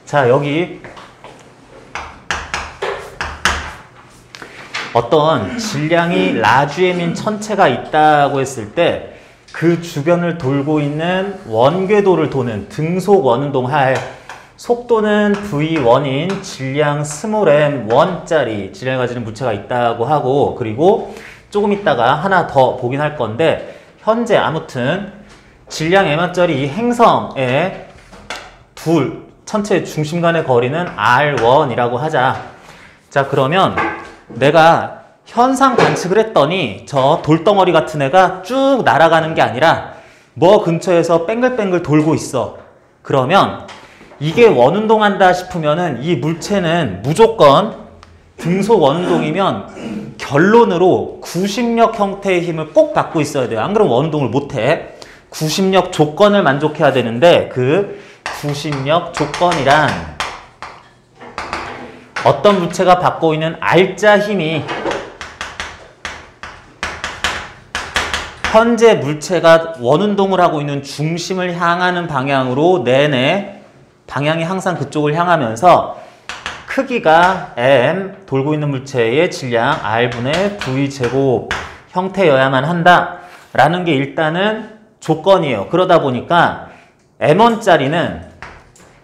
자, 여기 어떤 질량이 라지엠인 천체가 있다고 했을 때 그 주변을 돌고 있는 원궤도를 도는 등속 원운동할 속도는 V1인 질량 스몰 m1짜리 질량을 가지는 물체가 있다고 하고, 그리고 조금 있다가 하나 더 보긴 할 건데, 현재 아무튼 질량 m1짜리 이 행성의 천체의 중심 간의 거리는 r1이라고 하자. 자, 그러면 내가 현상 관측을 했더니 저 돌덩어리 같은 애가 쭉 날아가는 게 아니라 뭐 근처에서 뱅글뱅글 돌고 있어. 그러면 이게 원운동한다 싶으면은 이 물체는 무조건 등속 원운동이면 결론으로 구심력 형태의 힘을 꼭 갖고 있어야 돼요. 안 그러면 원운동을 못해. 구심력 조건을 만족해야 되는데, 그 구심력 조건이란 어떤 물체가 받고 있는 R자 힘이 현재 물체가 원운동을 하고 있는 중심을 향하는 방향으로 내내 방향이 항상 그쪽을 향하면서 크기가 m, 돌고 있는 물체의 질량 r분의 v제곱 형태여야만 한다라는 게 일단은 조건이에요. 그러다 보니까 m1짜리는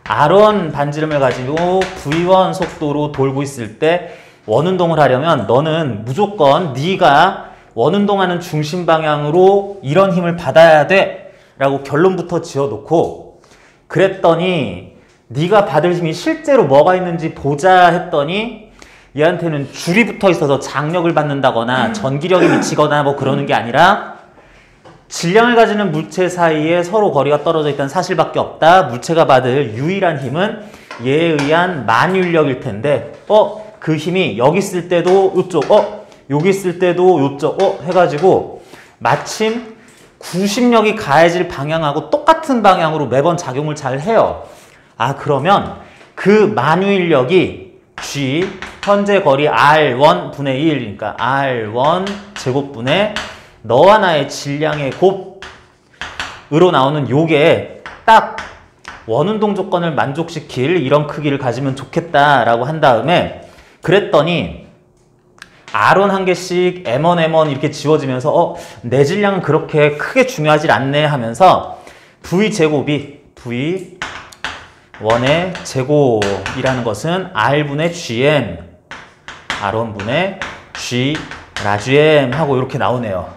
r1 반지름을 가지고 v1 속도로 돌고 있을 때 원운동을 하려면 너는 무조건 네가 원운동하는 중심 방향으로 이런 힘을 받아야 돼 라고 결론부터 지어놓고, 그랬더니 네가 받을 힘이 실제로 뭐가 있는지 보자 했더니 얘한테는 줄이 붙어 있어서 장력을 받는다거나 전기력이 미치거나 뭐 그러는 게 아니라 질량을 가지는 물체 사이에 서로 거리가 떨어져 있다는 사실밖에 없다. 물체가 받을 유일한 힘은 얘에 의한 만율력일 텐데, 그 힘이 여기 있을 때도 이쪽, 여기 있을 때도 요쪽 해가지고 마침 구심력이 가해질 방향하고 똑같은 방향으로 매번 작용을 잘 해요. 아, 그러면 그 만유인력이 G, 현재 거리 R1 분의 1, 그러니까 R1 제곱분의 너와 나의 질량의 곱으로 나오는 요게 딱 원운동 조건을 만족시킬 이런 크기를 가지면 좋겠다라고 한 다음에, 그랬더니 R1 한 개씩 M1 이렇게 지워지면서 내 질량은 그렇게 크게 중요하지 않네 하면서 V제곱이 V1의 제곱이라는 것은 R분의 GM, R1분의 G 라지엠 하고 이렇게 나오네요.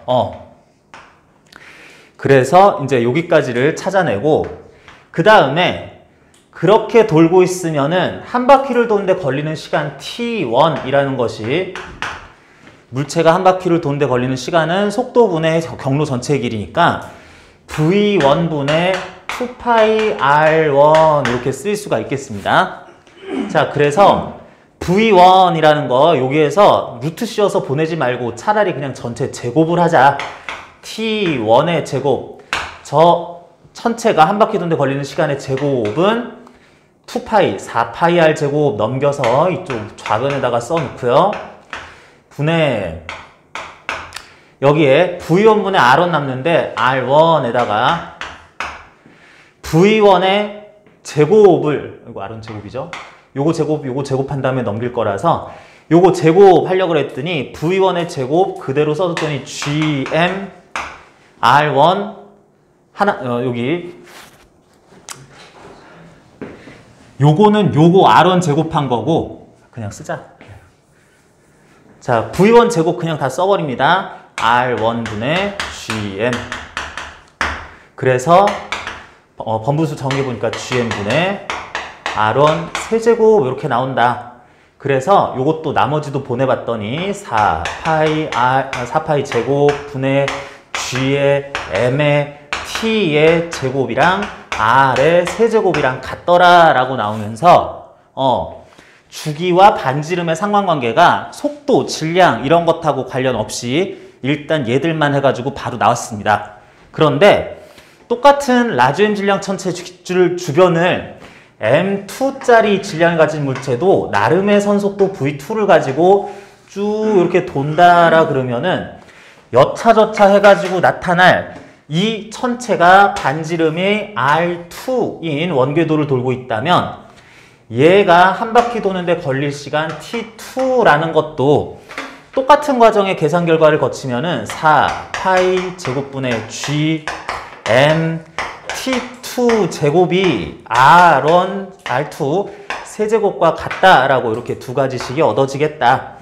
그래서 이제 여기까지를 찾아내고, 그 다음에 그렇게 돌고 있으면은 한 바퀴를 도는데 걸리는 시간 T1이라는 것이, 물체가 한 바퀴를 도는데 걸리는 시간은 속도분의 경로 전체의 길이니까 V1분의 2파이 R1 이렇게 쓸 수가 있겠습니다. 자, 그래서 V1이라는 거 여기에서 루트 씌워서 보내지 말고 차라리 그냥 전체 제곱을 하자. T1의 제곱, 저 천체가 한 바퀴 도는데 걸리는 시간의 제곱은 2파이, 4파이 R 제곱 넘겨서 이쪽 좌변에다가 써놓고요. 분의 여기에 V1분의 R1 남는데 R1에다가 V1의 제곱을, 이거 R1 제곱이죠? 요거 제곱한 다음에 넘길 거라서 요거 제곱하려고 그랬더니 V1의 제곱 그대로 써줬더니 GM R1 여기 요거는 요거 R1 제곱한 거고 그냥 쓰자. 자, V1 제곱 그냥 다 써버립니다. R1분의 GM. 그래서 번분수 정리해보니까 GM분의 R1 세제곱 이렇게 나온다. 그래서 요것도 나머지도 보내봤더니 4파이 제곱 분의 G의 M의 T의 제곱이랑 R의 세제곱이랑 같더라 라고 나오면서 주기와 반지름의 상관관계가 속도, 질량 이런 것하고 관련 없이 일단 얘들만 해가지고 바로 나왔습니다. 그런데 똑같은 라지엠 질량 천체 주변을 M2짜리 질량을 가진 물체도 나름의 선속도 V2를 가지고 쭉 이렇게 돈다라 그러면은 여차저차 해가지고 나타날 이 천체가 반지름이 R2인 원궤도를 돌고 있다면 얘가 한 바퀴 도는데 걸릴 시간 t2라는 것도 똑같은 과정의 계산 결과를 거치면은 4 파이 제곱분의 g m t2 제곱이 r1, r2 세제곱과 같다라고 이렇게 두 가지씩이 얻어지겠다.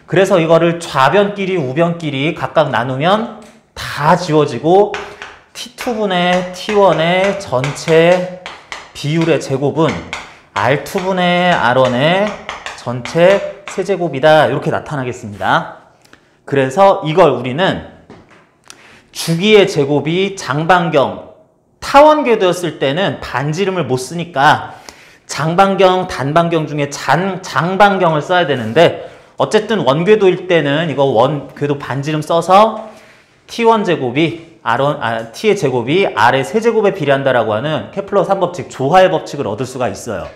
그래서 이거를 좌변끼리 우변끼리 각각 나누면 다 지워지고 t2분의 t1의 전체 비율의 제곱은 r2분의 r1의 전체 세제곱이다. 이렇게 나타나겠습니다. 그래서 이걸 우리는 주기의 제곱이 장반경, 타원궤도였을 때는 반지름을 못 쓰니까 장반경, 단반경 중에 장반경을 써야 되는데 어쨌든 원궤도일 때는 이거 원궤도 반지름 써서 t1 제곱이 t의 제곱이 r의 세제곱에 비례한다라고 하는 케플러 3법칙, 조화의 법칙을 얻을 수가 있어요.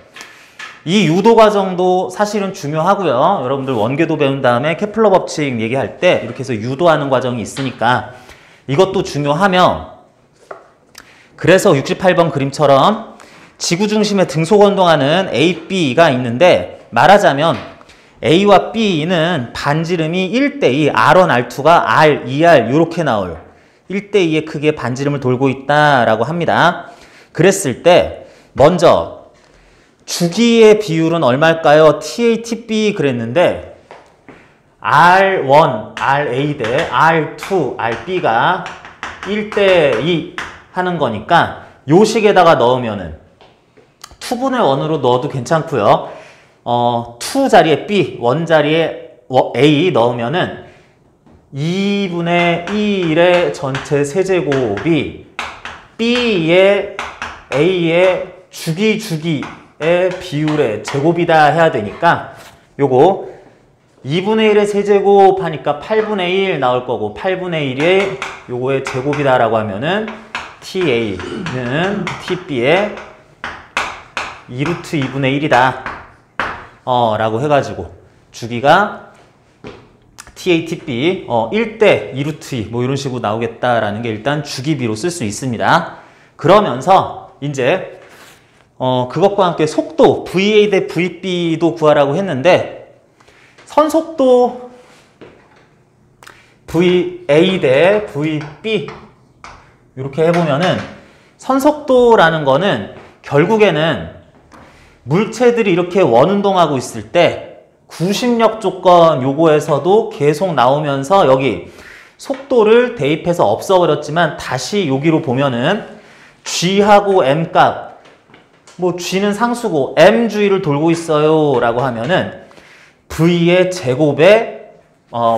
이 유도 과정도 사실은 중요하고요. 여러분들 원궤도 배운 다음에 케플러 법칙 얘기할 때 이렇게 해서 유도하는 과정이 있으니까 이것도 중요하며, 그래서 68번 그림처럼 지구 중심에 등속 운동하는 A, B가 있는데 말하자면 A와 B는 반지름이 1대2, R1, R2가 R, 2R 이렇게 나올 1대2의 크기의 반지름을 돌고 있다라고 합니다. 그랬을 때 먼저 주기의 비율은 얼마일까요? TA, TB 그랬는데 R1, RA 대 R2, RB가 1대2 하는 거니까 요 식에다가 넣으면은 2분의 1으로 넣어도 괜찮고요. 2 자리에 B, 1 자리에 A 넣으면은 2분의 1의 전체 세제곱이 B의 A의 주기의 비율의 제곱이다 해야 되니까 요거 2분의 1의 세제곱 하니까 8분의 1 나올 거고 8분의 1의 요거의 제곱이다 라고 하면은 TA는 TB의 2루트 2분의 1이다 라고 해가지고 주기가 TA, TB 1대 2루트 2 뭐 이런 식으로 나오겠다라는 게 일단 주기비로 쓸 수 있습니다. 그러면서 이제 그것과 함께 속도 VA 대 VB도 구하라고 했는데 선속도 VA 대 VB 이렇게 해보면은 선속도라는 거는 결국에는 물체들이 이렇게 원운동하고 있을 때 구심력 조건 요거에서도 계속 나오면서 여기 속도를 대입해서 없어버렸지만 다시 여기로 보면은 G하고 M 값, 뭐 G는 상수고 M 주위를 돌고 있어요 라고 하면은 V의 제곱에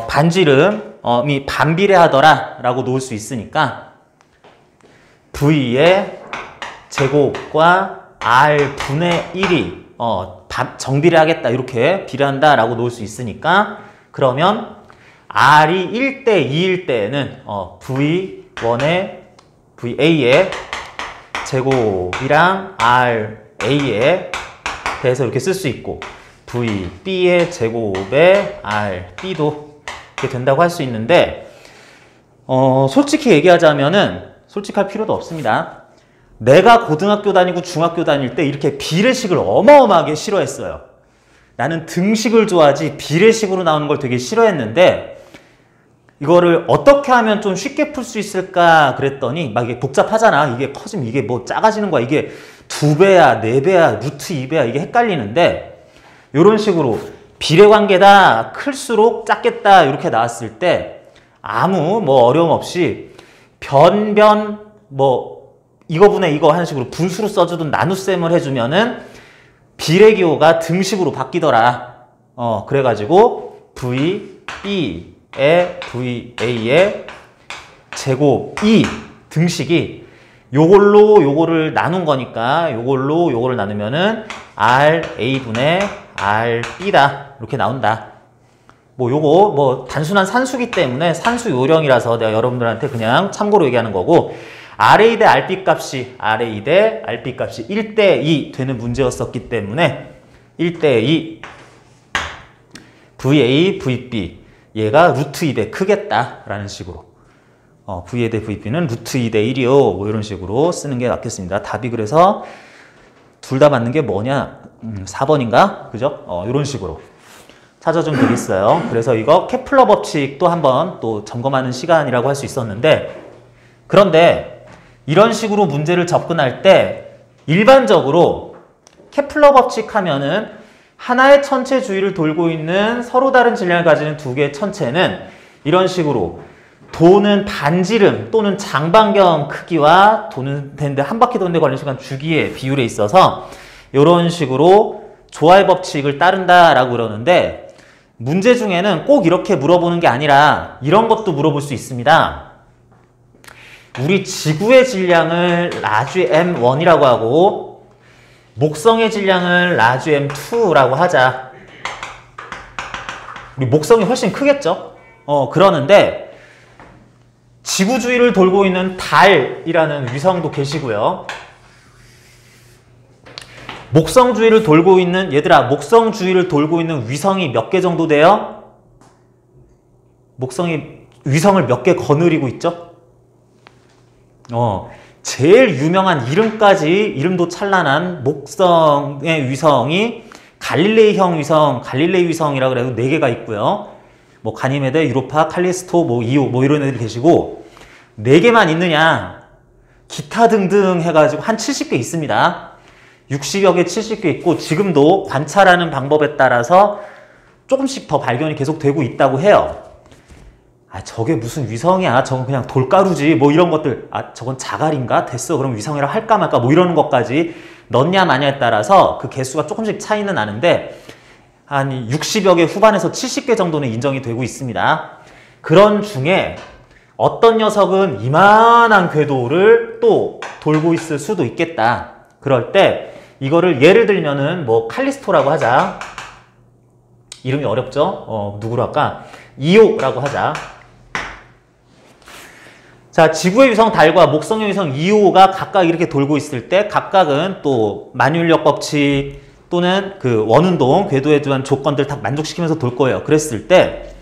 반지름이 반비례하더라 라고 놓을 수 있으니까 V의 제곱과 R분의 1이 정비례하겠다 이렇게 비례한다 라고 놓을 수 있으니까 그러면 R이 1대 2일 때에는 VA의 제곱이랑 RA에 대해서 이렇게 쓸 수 있고 VB의 제곱에 RB도 이렇게 된다고 할 수 있는데 솔직히 얘기하자면은 솔직할 필요도 없습니다. 내가 고등학교 다니고 중학교 다닐 때 이렇게 비례식을 어마어마하게 싫어했어요. 나는 등식을 좋아하지 비례식으로 나오는 걸 되게 싫어했는데 이거를 어떻게 하면 좀 쉽게 풀 수 있을까 그랬더니 막 이게 복잡하잖아. 이게 커지면 이게 뭐 작아지는 거야. 이게 2배야, 4배야, 루트 2배야 이게 헷갈리는데 이런 식으로 비례관계다 클수록 작겠다 이렇게 나왔을 때 아무 뭐 어려움 없이 뭐 이거분의 이거 하는 식으로 분수로 써주든 나눗셈을 해주면은 비례기호가 등식으로 바뀌더라. 그래가지고 VB의 VA의 제곱이 등식이 요걸로 요거를 나눈 거니까 요걸로 요거를 나누면은 RA분의 RB다. 이렇게 나온다. 뭐 요거 뭐 단순한 산수기 때문에 산수 요령이라서 내가 여러분들한테 그냥 참고로 얘기하는 거고 RA 대 RB 값이 1대2 되는 문제였었기 때문에 1대2 VA, VB 얘가 루트 2배 크겠다라는 식으로 VA 대 VB는 루트 2대 1이요 뭐 이런 식으로 쓰는 게 맞겠습니다. 답이 그래서 둘 다 맞는 게 뭐냐? 4번인가? 그죠? 이런 식으로 찾아주면 되겠어요. 그래서 이거 케플러 법칙도 한번 또 점검하는 시간이라고 할 수 있었는데, 그런데 이런 식으로 문제를 접근할 때 일반적으로 케플러 법칙 하면은 하나의 천체 주위를 돌고 있는 서로 다른 질량을 가지는 두 개의 천체는 이런 식으로 도는 반지름 또는 장반경 크기와 도는 데는데 한 바퀴 도는데 걸리는 시간 주기의 비율에 있어서 이런 식으로 조화의 법칙을 따른다라고 그러는데, 문제 중에는 꼭 이렇게 물어보는 게 아니라 이런 것도 물어볼 수 있습니다. 우리 지구의 질량을 라지 M1이라고 하고 목성의 질량을 라지 M2라고 하자. 우리 목성이 훨씬 크겠죠? 그러는데 지구 주위를 돌고 있는 달이라는 위성도 계시고요. 목성 주위를 돌고 있는, 얘들아, 목성 주위를 돌고 있는 위성이 몇 개 정도 돼요? 목성이 위성을 몇 개 거느리고 있죠? 제일 유명한 이름도 찬란한 목성의 위성이 갈릴레이형 위성, 갈릴레이 위성이라고 그래도 4개가 있고요. 뭐 가니메데, 유로파, 칼리스토, 뭐 이오, 뭐 이런 애들이 계시고, 4개만 있느냐? 기타 등등 해가지고 한 70개 있습니다. 60여 개, 70개 있고, 지금도 관찰하는 방법에 따라서 조금씩 더 발견이 계속 되고 있다고 해요. 저게 무슨 위성이야? 저건 그냥 돌가루지. 뭐 이런 것들. 저건 자갈인가? 됐어. 그럼 위성이라 할까 말까? 뭐 이러는 것까지 넣냐 마냐에 따라서 그 개수가 조금씩 차이는 나는데, 한 60여 개 후반에서 70개 정도는 인정이 되고 있습니다. 그런 중에 어떤 녀석은 이만한 궤도를 또 돌고 있을 수도 있겠다. 그럴 때 이거를 예를 들면은 뭐 칼리스토라고 하자. 이름이 어렵죠? 누구로 할까? 이오라고 하자. 자, 지구의 위성 달과 목성의 위성 이오가 각각 이렇게 돌고 있을 때 각각은 또 만유인력 법칙 또는 그 원운동, 궤도에 대한 조건들 다 만족시키면서 돌 거예요. 그랬을 때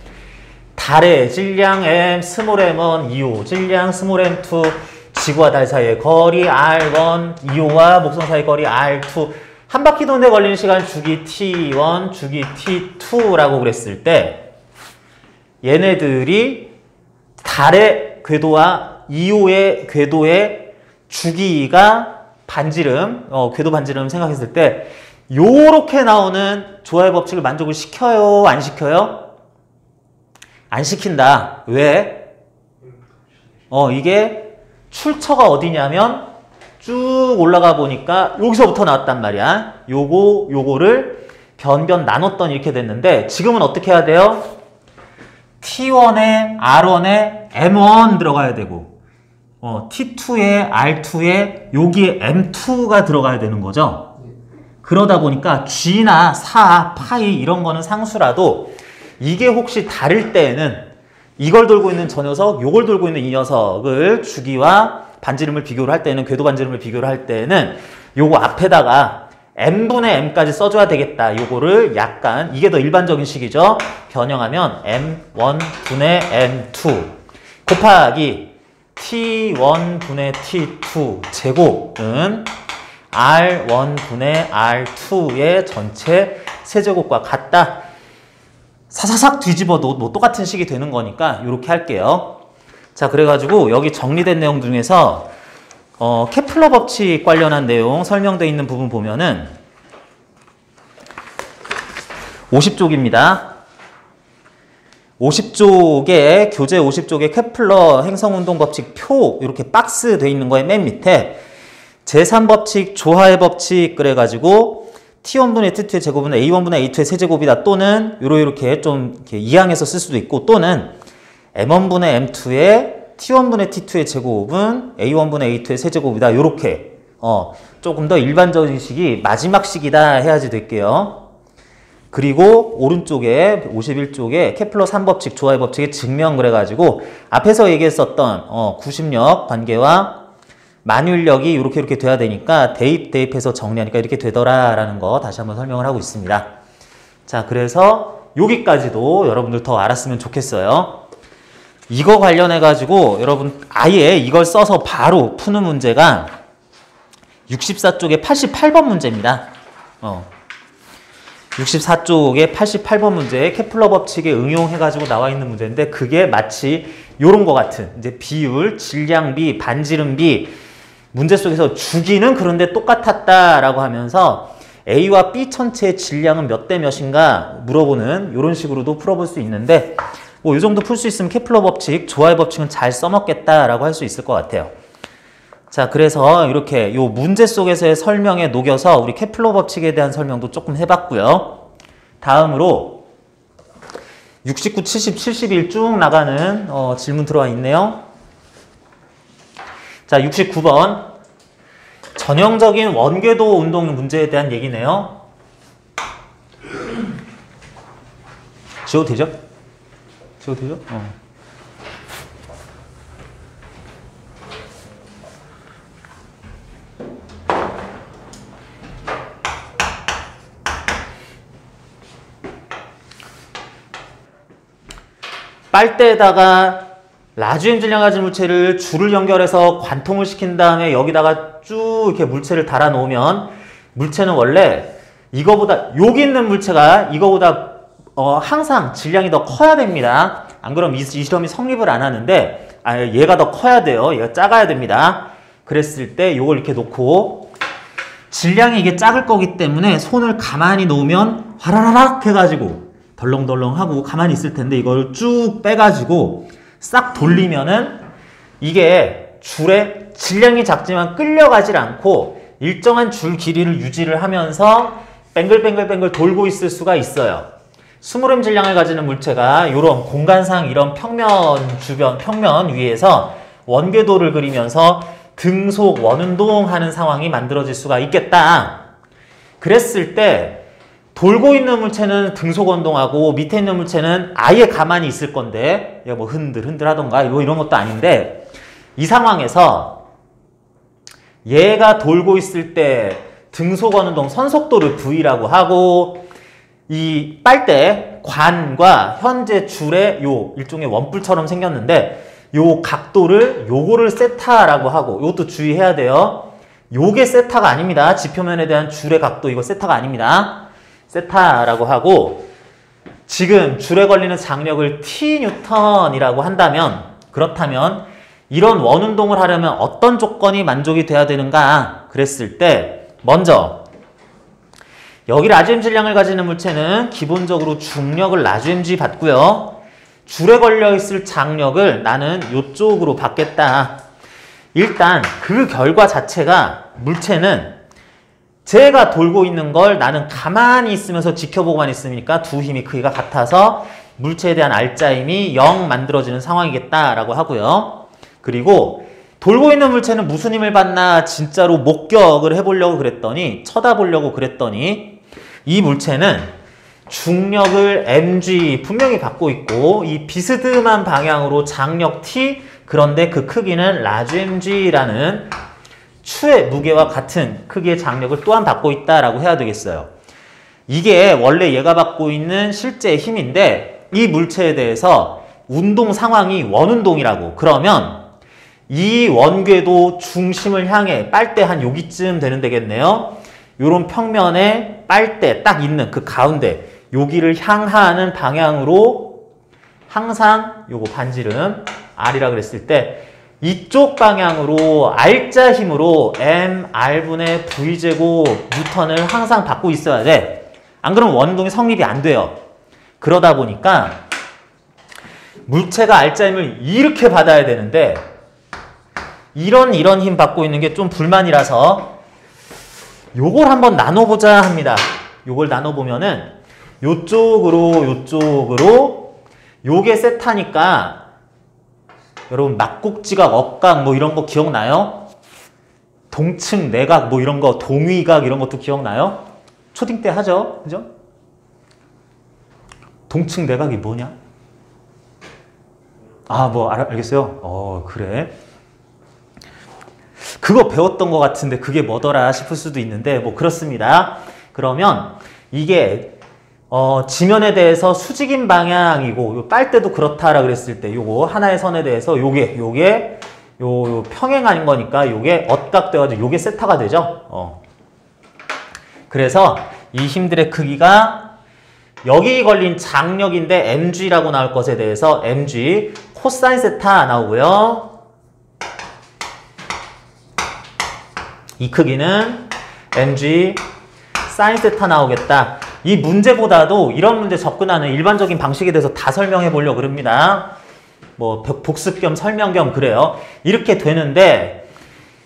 달의 질량 m, 스몰 m1, 이오, 질량 스몰 m2, 지구와 달 사이의 거리 r1, 이오와 목성 사이의 거리 r2, 한 바퀴 도는데 걸리는 시간 주기 t1, 주기 t2라고 그랬을 때 얘네들이 달의 궤도와 이오의 궤도의 주기가 반지름, 궤도 반지름 생각했을 때 요렇게 나오는 조화의 법칙을 만족을 시켜요? 안 시켜요? 안 시킨다. 왜? 이게 출처가 어디냐면 쭉 올라가 보니까 여기서부터 나왔단 말이야. 요거를 변변 나눴더니 이렇게 됐는데, 지금은 어떻게 해야 돼요? T1에 R1에 M1 들어가야 되고, T2에 R2에 여기에 M2가 들어가야 되는 거죠. 그러다 보니까 G나 4, 파이 이런 거는 상수라도 이게 혹시 다를 때에는 이걸 돌고 있는 저 녀석, 요걸 돌고 있는 이 녀석을 주기와 반지름을 비교를 할 때는, 궤도 반지름을 비교를 할 때는 요거 앞에다가 m분의 m까지 써줘야 되겠다. 요거를 약간, 이게 더 일반적인 식이죠. 변형하면 m1분의 m2 곱하기 t1분의 t2 제곱은 r1분의 r2의 전체 세제곱과 같다. 사사삭 뒤집어도 뭐 똑같은 식이 되는 거니까 이렇게 할게요. 자, 그래가지고 여기 정리된 내용 중에서 케플러 법칙 관련한 내용 설명되어 있는 부분 보면은 50쪽입니다. 50쪽에 교재 50쪽에 케플러 행성운동 법칙 표 이렇게 박스 돼 있는 거에 맨 밑에 제3법칙 조화의 법칙 그래가지고 T1분의 T2의 제곱은 A1분의 A2의 세제곱이다, 또는 요렇게 좀 이렇게 이항해서 쓸 수도 있고, 또는 M1분의 M2의 T1분의 T2의 제곱은 A1분의 A2의 세제곱이다. 요렇게 조금 더 일반적인 식이 마지막 식이다 해야지 될게요. 그리고 오른쪽에 51쪽에 케플러 3법칙 조화의 법칙의 증명 그래가지고 앞에서 얘기했었던 구심력 관계와 만유인력이 이렇게 돼야 되니까 대입해서 정리하니까 이렇게 되더라라는 거 다시 한번 설명을 하고 있습니다. 자, 그래서 여기까지도 여러분들 더 알았으면 좋겠어요. 이거 관련해 가지고 여러분 아예 이걸 써서 바로 푸는 문제가 64쪽에 88번 문제입니다. 64쪽에 88번 문제에 케플러 법칙에 응용해가지고 나와 있는 문제인데 그게 마치 요런 거 같은 이제 비율, 질량비, 반지름비 문제 속에서 주기는 그런데 똑같았다라고 하면서 A와 B 천체의 질량은 몇 대 몇인가 물어보는 이런 식으로도 풀어볼 수 있는데 뭐 이 정도 풀 수 있으면 케플러 법칙, 조화의 법칙은 잘 써먹겠다라고 할 수 있을 것 같아요. 자, 그래서 이렇게 요 문제 속에서의 설명에 녹여서 우리 케플러 법칙에 대한 설명도 조금 해봤고요. 다음으로 69, 70, 71 쭉 나가는 질문 들어와 있네요. 자, 69번. 전형적인 원궤도 운동 문제에 대한 얘기네요. 지워도 되죠? 지워도 되죠? 빨대에다가 라듐 질량 가진 물체를 줄을 연결해서 관통을 시킨 다음에 여기다가 쭉 이렇게 물체를 달아 놓으면 물체는 원래 이거보다 여기 있는 물체가 이거보다 항상 질량이 더 커야 됩니다. 안 그러면 이 실험이 성립을 안 하는데 얘가 더 커야 돼요. 얘가 작아야 됩니다. 그랬을 때 이걸 이렇게 놓고 질량이 이게 작을 거기 때문에 손을 가만히 놓으면 화라라락 해가지고 덜렁덜렁하고 가만히 있을 텐데 이걸 쭉 빼가지고 싹 돌리면은 이게 줄에 질량이 작지만 끌려가질 않고 일정한 줄 길이를 유지를 하면서 뱅글뱅글뱅글 돌고 있을 수가 있어요. 20g 질량을 가지는 물체가 이런 공간상 이런 평면 위에서 원궤도를 그리면서 등속 원운동하는 상황이 만들어질 수가 있겠다. 그랬을 때 돌고 있는 물체는 등속 원동하고 밑에 있는 물체는 아예 가만히 있을 건데 뭐 흔들흔들 하던가 이런 것도 아닌데 이 상황에서 얘가 돌고 있을 때 등속 원운동 선속도를 V라고 하고 이 빨대 관과 현재 줄의 요 일종의 원뿔처럼 생겼는데 요 각도를 요거를 세타라고 하고 요것도 주의해야 돼요. 요게 세타가 아닙니다. 지표면에 대한 줄의 각도 이거 세타가 아닙니다. 세타라고 하고 지금 줄에 걸리는 장력을 T 뉴턴이라고 한다면 그렇다면 이런 원운동을 하려면 어떤 조건이 만족이 돼야 되는가 그랬을 때 먼저 여기 라듐 질량을 가지는 물체는 기본적으로 중력을 라듐g 받고요. 줄에 걸려있을 장력을 나는 이쪽으로 받겠다. 일단 그 결과 자체가 물체는 제가 돌고 있는 걸 나는 가만히 있으면서 지켜보고만 있으니까 두 힘이 크기가 같아서 물체에 대한 알짜힘이 0 만들어지는 상황이겠다라고 하고요. 그리고 돌고 있는 물체는 무슨 힘을 받나 진짜로 목격을 해보려고 그랬더니 쳐다보려고 그랬더니 이 물체는 중력을 mg 분명히 받고 있고 이 비스듬한 방향으로 장력 t 그런데 그 크기는 라듐g라는 추의 무게와 같은 크기의 장력을 또한 받고 있다라고 해야 되겠어요. 이게 원래 얘가 받고 있는 실제 힘인데 이 물체에 대해서 운동 상황이 원운동이라고 그러면 이 원궤도 중심을 향해 빨대 한 여기쯤 되는 되겠네요. 요런 평면에 빨대 딱 있는 그 가운데 여기를 향하는 방향으로 항상 요거 반지름 R이라 그랬을 때 이쪽 방향으로 R자 힘으로 mR분의 V제곱 뉴턴을 항상 받고 있어야 돼. 안 그러면 원운동이 성립이 안 돼요. 그러다 보니까 물체가 R자 힘을 이렇게 받아야 되는데 이런 힘 받고 있는 게 좀 불만이라서 요걸 한번 나눠보자 합니다. 요걸 나눠보면은 요쪽으로 요게 세타니까 여러분 막국지각, 억각 뭐 이런 거 기억나요? 동측, 내각 뭐 이런 거, 동위각 이런 것도 기억나요? 초딩 때 하죠? 그죠? 동측, 내각이 뭐냐? 뭐 알겠어요? 그래. 그거 배웠던 것 같은데 그게 뭐더라 싶을 수도 있는데 뭐 그렇습니다. 그러면 이게 지면에 대해서 수직인 방향이고 빨대도 그렇다라 그랬을 때 요거 하나의 선에 대해서 요게 요 평행한 거니까 요게 엇각돼가지고 요게 세타가 되죠. 그래서 이 힘들의 크기가 여기 걸린 장력인데 mg라고 나올 것에 대해서 mg 코사인 세타 나오고요. 이 크기는 mg 사인 세타 나오겠다. 이 문제보다도 이런 문제 접근하는 일반적인 방식에 대해서 다 설명해 보려고 그럽니다. 뭐 복습 겸 설명 겸 그래요. 이렇게 되는데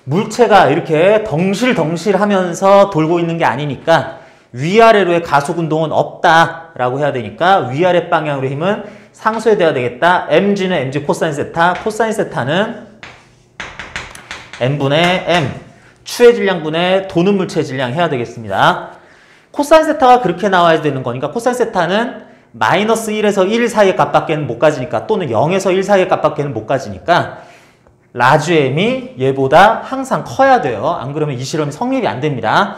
물체가 이렇게 덩실덩실 하면서 돌고 있는 게 아니니까 위아래로의 가속 운동은 없다라고 해야 되니까 위아래 방향으로 힘은 상쇄돼야 되겠다. mg는 mg 코사인 세타, 코사인 세타는 n분의 m 추의 질량분의 도는 물체의 질량 해야 되겠습니다. 코사인 세타가 그렇게 나와야 되는 거니까 코사인 세타는 마이너스 1에서 1 사이의 값밖에는 못 가지니까 또는 0에서 1 사이의 값밖에는 못 가지니까 라지 m이 얘보다 항상 커야 돼요. 안 그러면 이 실험이 성립이 안 됩니다.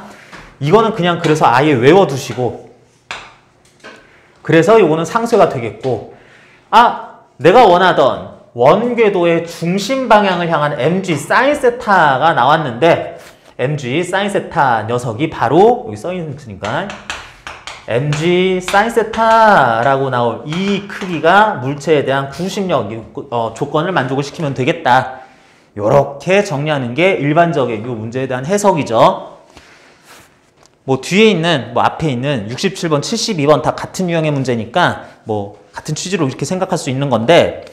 이거는 그냥 그래서 아예 외워두시고 그래서 이거는 상쇄가 되겠고 내가 원하던 원궤도의 중심 방향을 향한 mg 사인 세타가 나왔는데 mg 사인 세타 녀석이 바로 여기 써있으니까 mg 사인 세타라고 나올 이 크기가 물체에 대한 구심력 조건을 만족을 시키면 되겠다. 요렇게 정리하는 게 일반적인 이 문제에 대한 해석이죠. 뭐 뒤에 있는 앞에 있는 67번, 72번 다 같은 유형의 문제니까 뭐 같은 취지로 이렇게 생각할 수 있는 건데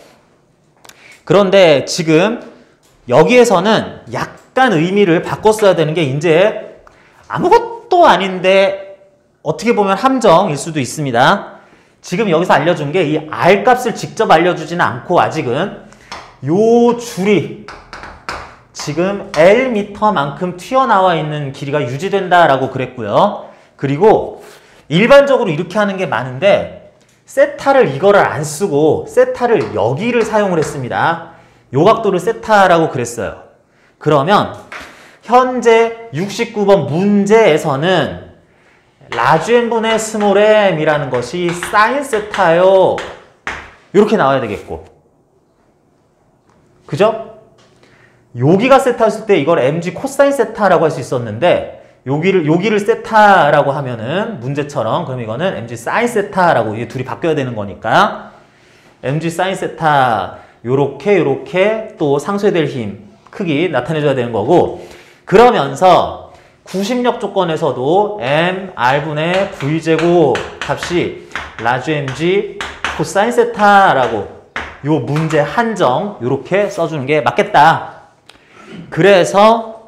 그런데 지금 여기에서는 약간 의미를 바꿨어야 되는 게 이제 아무것도 아닌데 어떻게 보면 함정일 수도 있습니다. 지금 여기서 알려준 게 이 R 값을 직접 알려주지는 않고 아직은 요 줄이 지금 L미터만큼 튀어나와 있는 길이가 유지된다라고 그랬고요. 그리고 일반적으로 이렇게 하는 게 많은데 세타를 이거를 안 쓰고 세타를 여기를 사용을 했습니다. 요 각도를 세타라고 그랬어요. 그러면 현재 69번 문제에서는 라지 m분의 스몰 m이라는 것이 사인 세타요. 이렇게 나와야 되겠고. 그죠? 여기가 세타였을 때 이걸 mg 코사인 세타라고 할 수 있었는데 여기를 세타라고 하면은 문제처럼 그럼 이거는 mg 사인 세타라고 이 둘이 바뀌어야 되는 거니까 mg 사인 세타 요렇게 또 상쇄될 힘 크기 나타내줘야 되는 거고 그러면서 구심력 조건에서도 m r분의 v제곱 값이 라지 mg 코사인 세타라고 요 문제 한정 요렇게 써주는 게 맞겠다. 그래서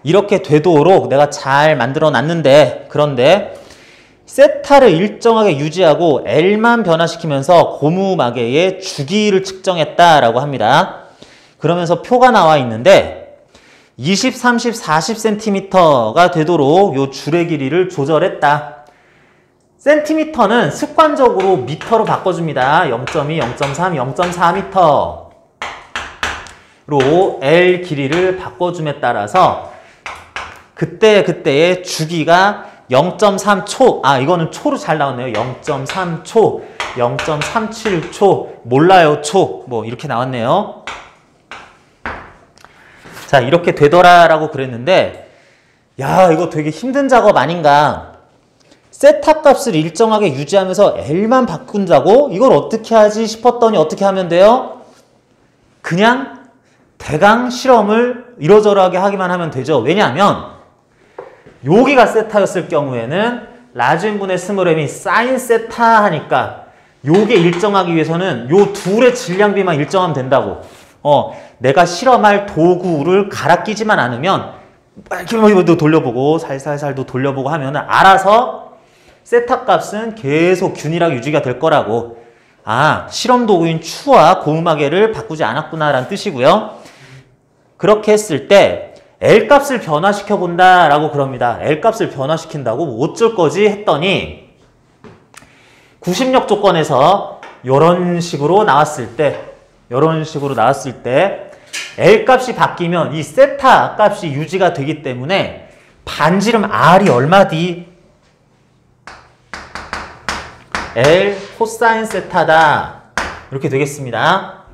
이렇게 되도록 내가 잘 만들어 놨는데 그런데 세타를 일정하게 유지하고 L만 변화시키면서 고무마개의 주기를 측정했다라고 합니다. 그러면서 표가 나와 있는데 20, 30, 40cm가 되도록 요 줄의 길이를 조절했다. 센티미터는 습관적으로 미터로 바꿔줍니다. 0.2, 0.3, 0.4m 로 L 길이를 바꿔줌에 따라서 그때의 주기가 0.3초 이거는 초로 잘 나왔네요. 0.3초, 0.37초, 몰라요 초 뭐 이렇게 나왔네요. 자 이렇게 되더라라고 그랬는데 야 이거 되게 힘든 작업 아닌가. 세타 값을 일정하게 유지하면서 L만 바꾼다고? 이걸 어떻게 하지 싶었더니 어떻게 하면 돼요? 그냥 대강 실험을 이러저러하게 하기만 하면 되죠. 왜냐하면 여기가 세타였을 경우에는 라지 m분의 스몰 m이 사인 세타 하니까 요게 일정하기 위해서는 요 둘의 질량비만 일정하면 된다고. 내가 실험할 도구를 갈아 끼지만 않으면 이렇게 돌려보고 살살살도 돌려보고 하면 알아서 세타 값은 계속 균일하게 유지가 될 거라고. 실험 도구인 추와 고무마개를 바꾸지 않았구나라는 뜻이고요. 그렇게 했을 때 L값을 변화시켜 본다라고 그럽니다. L값을 변화시킨다고 어쩔 거지 했더니 구심력 조건에서 이런 식으로 나왔을 때 L값이 바뀌면 이 세타 값이 유지가 되기 때문에 반지름 R이 얼마디? L 코사인 세타다. 이렇게 되겠습니다.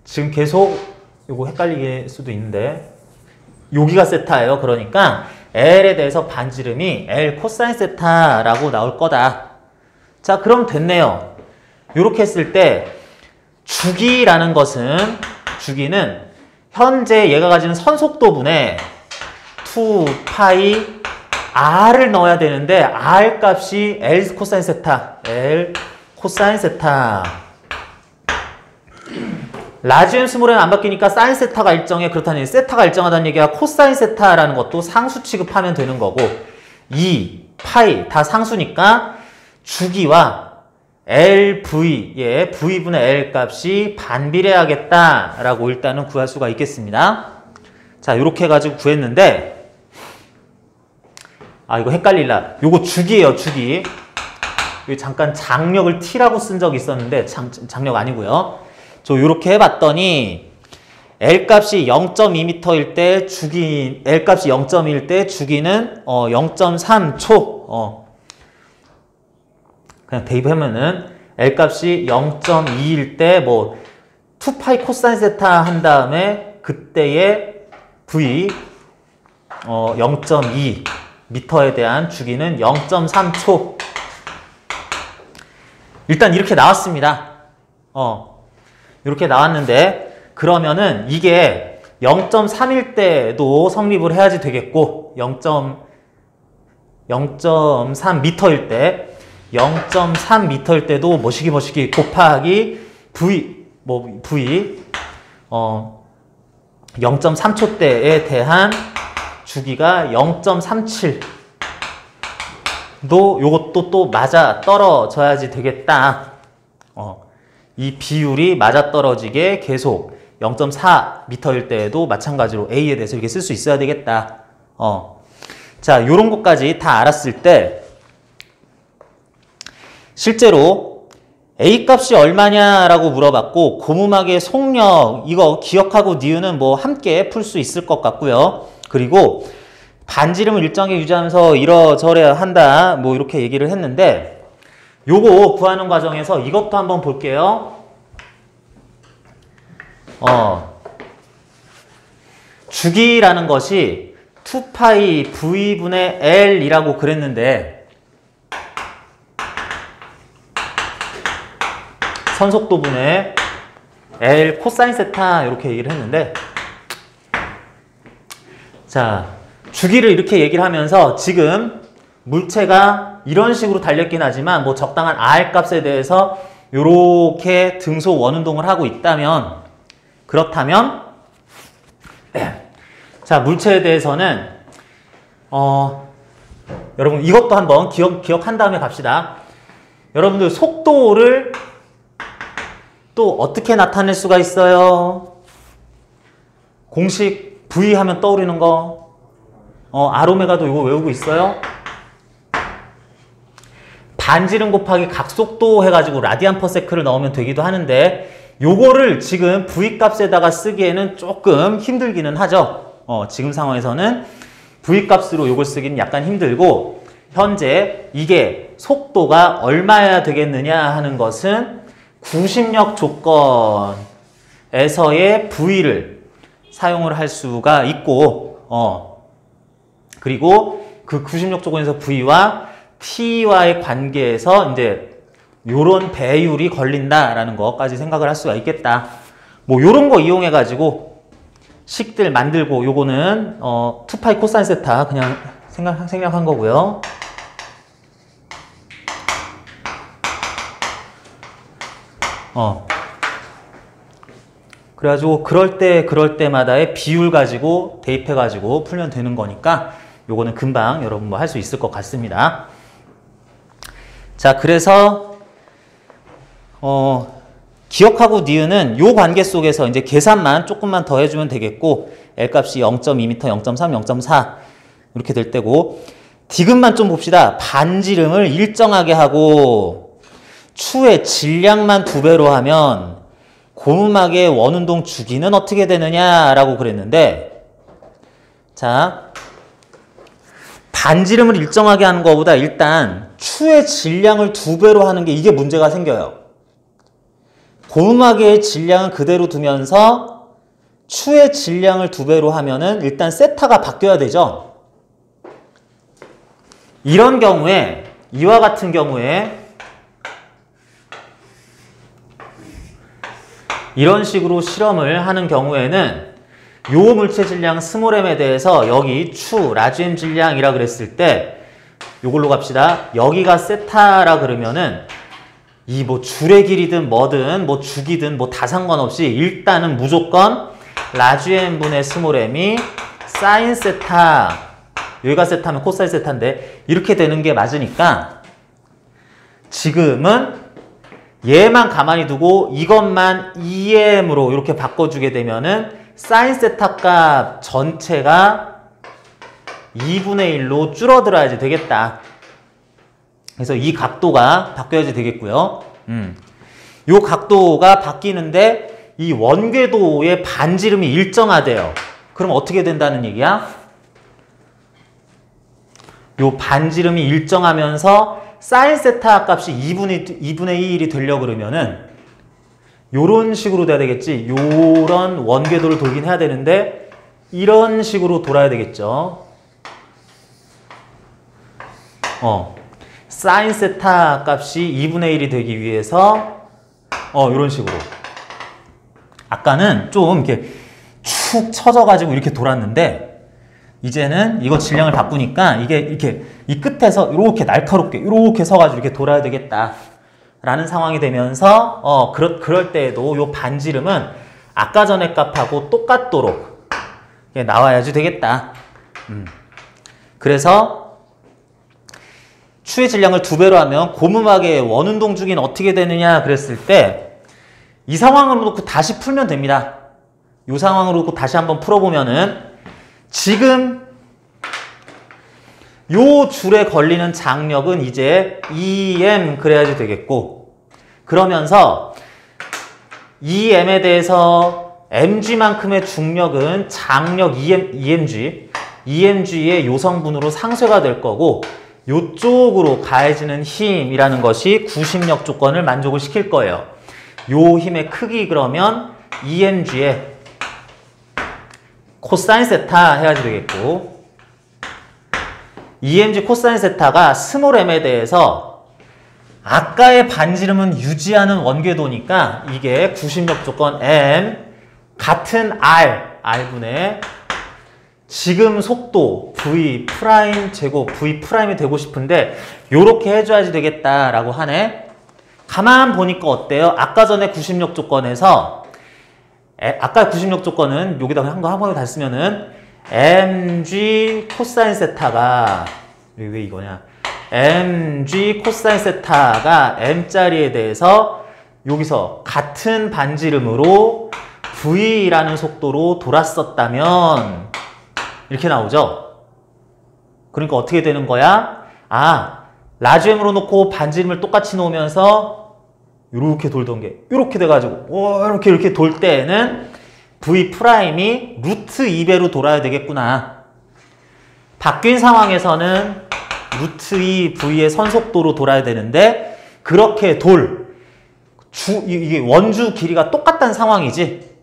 지금 계속 요거 헷갈릴 수도 있는데 여기가 세타예요. 그러니까 L에 대해서 반지름이 L 코사인 세타라고 나올 거다. 자, 그럼 됐네요. 요렇게 했을 때 주기라는 것은 주기는 현재 얘가 가지는 선속도분에 2파이 R을 넣어야 되는데 R 값이 L 코사인 세타, L 코사인 세타. 라지움 스몰은 안 바뀌니까 사인 세타가 일정해. 그렇다니 세타가 일정하다는 얘기가 코사인 세타라는 것도 상수 취급하면 되는 거고 2, 파이 다 상수니까 주기와 LV의 V분의 L 값이 반비례하겠다라고 일단은 구할 수가 있겠습니다. 자, 이렇게 해가지고 구했는데 이거 헷갈릴라. 요거 주기예요, 주기. 여기 잠깐 장력을 T라고 쓴 적이 있었는데 장력 아니고요. 저 요렇게 해봤더니 L 값이 0.2m일 때 주기 L 값이 0.1일 때 주기는 0.3초. 그냥 대입하면은 L 값이 0.2일 때 뭐 2파이 코사인 세타 한 다음에 그때의 V 0.2 미터에 대한 주기는 0.3초. 일단 이렇게 나왔습니다. 이렇게 나왔는데 그러면은 이게 0.3일 때도 성립을 해야지 되겠고 0.3m일 때 0.3m일 때도 뭐시기 곱하기 V 0.3초 때에 대한 주기가 0.37도 요것도 또 맞아 떨어져야지 되겠다. 이 비율이 맞아떨어지게 계속 0.4m일 때에도 마찬가지로 A에 대해서 이렇게 쓸 수 있어야 되겠다. 자, 요런 것까지 다 알았을 때 실제로 A 값이 얼마냐라고 물어봤고 고무막의 속력 이거 기억하고 니은은 뭐 함께 풀 수 있을 것 같고요. 그리고 반지름을 일정하게 유지하면서 이러저래 한다 뭐 이렇게 얘기를 했는데 요거 구하는 과정에서 이것도 한번 볼게요. 주기라는 것이 2파이 V분의 L이라고 그랬는데 선속도분의 L 코사인 세타 이렇게 얘기를 했는데 자, 주기를 이렇게 얘기를 하면서 지금 물체가 이런 식으로 달렸긴 하지만 뭐 적당한 R 값에 대해서 이렇게 등속 원운동을 하고 있다면 그렇다면 자, 물체에 대해서는 여러분 이것도 한번 기억한 다음에 갑시다. 여러분들 속도를 또 어떻게 나타낼 수가 있어요? 공식 V 하면 떠오르는 거 R오메가도 이거 외우고 있어요? 반지름 곱하기 각속도 해가지고 라디안 퍼 세크를 넣으면 되기도 하는데 요거를 지금 V 값에다가 쓰기에는 조금 힘들기는 하죠. 지금 상황에서는 V 값으로 요걸 쓰기는 약간 힘들고 현재 이게 속도가 얼마야 되겠느냐 하는 것은 구심력 조건에서의 V를 사용을 할 수가 있고 그리고 그 구심력 조건에서 V와 T와의 관계에서 이제 요런 배율이 걸린다라는 것까지 생각을 할 수가 있겠다. 뭐 요런 거 이용해 가지고 식들 만들고 요거는 2파이 코사인 세타 그냥 생략한 거고요. 그래가지고 그럴 때마다의 비율 가지고 대입해 가지고 풀면 되는 거니까 요거는 금방 여러분 뭐 할 수 있을 것 같습니다. 자, 그래서 기억하고 니은은 요 관계 속에서 이제 계산만 조금만 더 해주면 되겠고 L 값이 0.2m, 0.3, 0.4 이렇게 될 때고 디귿만 좀 봅시다. 반지름을 일정하게 하고 추의 질량만 2배로 하면 고무막의 원운동 주기는 어떻게 되느냐라고 그랬는데 자, 반지름을 일정하게 하는 것보다 일단 추의 질량을 2배로 하는 게 이게 문제가 생겨요. 고무막의 질량은 그대로 두면서 추의 질량을 2배로 하면은 일단 세타가 바뀌어야 되죠. 이런 경우에, 이와 같은 경우에 이런 식으로 실험을 하는 경우에는 요 물체 질량 스몰 m에 대해서 여기 추, 라지 m 질량이라 그랬을 때 요걸로 갑시다. 여기가 세타라 그러면은 이 뭐 줄의 길이든 뭐든 뭐 주기든 뭐 다 상관없이 일단은 무조건 라지 m분의 스몰 m이 사인 세타, 여기가 세타면 코사인 세타인데 이렇게 되는 게 맞으니까 지금은 얘만 가만히 두고 이것만 2m으로 이렇게 바꿔주게 되면은 사인 세타 값 전체가 2분의 1로 줄어들어야지 되겠다. 그래서 이 각도가 바뀌어야지 되겠고요. 이 각도가 바뀌는데 이 원궤도의 반지름이 일정하대요. 그럼 어떻게 된다는 얘기야? 이 반지름이 일정하면서 사인 세타 값이 2분의 1이 되려고 그러면은 요런 식으로 돼야 되겠지. 요런 원궤도를 돌긴 해야 되는데 이런 식으로 돌아야 되겠죠. 사인 세타 값이 2분의 1이 되기 위해서 요런 식으로. 아까는 좀 이렇게 축 처져가지고 이렇게 돌았는데 이제는 이거 질량을 바꾸니까 이게 이렇게 이 끝에서 이렇게 날카롭게 이렇게 서가지고 이렇게 돌아야 되겠다 라는 상황이 되면서 그럴 때에도 요 반지름은 아까 전에 값하고 똑같도록 나와야지 되겠다. 그래서 추의 질량을 2배로 하면 고무막의 원운동 주기는 어떻게 되느냐 그랬을 때 이 상황으로 놓고 다시 풀면 됩니다. 이 상황으로 놓고 다시 한번 풀어보면은 지금 요 줄에 걸리는 장력은 이제 2m 그래야지 되겠고, 그러면서 2m에 대해서 mg만큼의 중력은 장력 2mg의 요성분으로 상쇄가 될 거고 요쪽으로 가해지는 힘이라는 것이 구심력 조건을 만족을 시킬 거예요. 요 힘의 크기 그러면 2mg의 코사인 세타 해야지 되겠고, 2mg 코사인 세타가 스몰 m에 대해서 아까의 반지름은 유지하는 원궤도니까 이게 구심력 조건 m 같은 r분의 지금 속도 v 프라임 제곱 v 프라임이 되고 싶은데 요렇게 해줘야지 되겠다라고 하네. 가만 보니까 어때요? 아까 전에 구심력 조건에서 아까 구심력 조건은 여기다가 한 번에 다 쓰면은 mg 코사인 세타가 왜 이거냐? mg 코사인 세타가 m짜리에 대해서 여기서 같은 반지름으로 v라는 속도로 돌았었다면 이렇게 나오죠? 그러니까 어떻게 되는 거야? 라지 m으로 놓고 반지름을 똑같이 놓으면서 이렇게 돌던 게 이렇게 돼가지고 이렇게 돌 때에는 v 프라임이 루트 2배로 돌아야 되겠구나. 바뀐 상황에서는 루트 2 v의 선속도로 돌아야 되는데 그렇게 이게 원주 길이가 똑같다는 상황이지.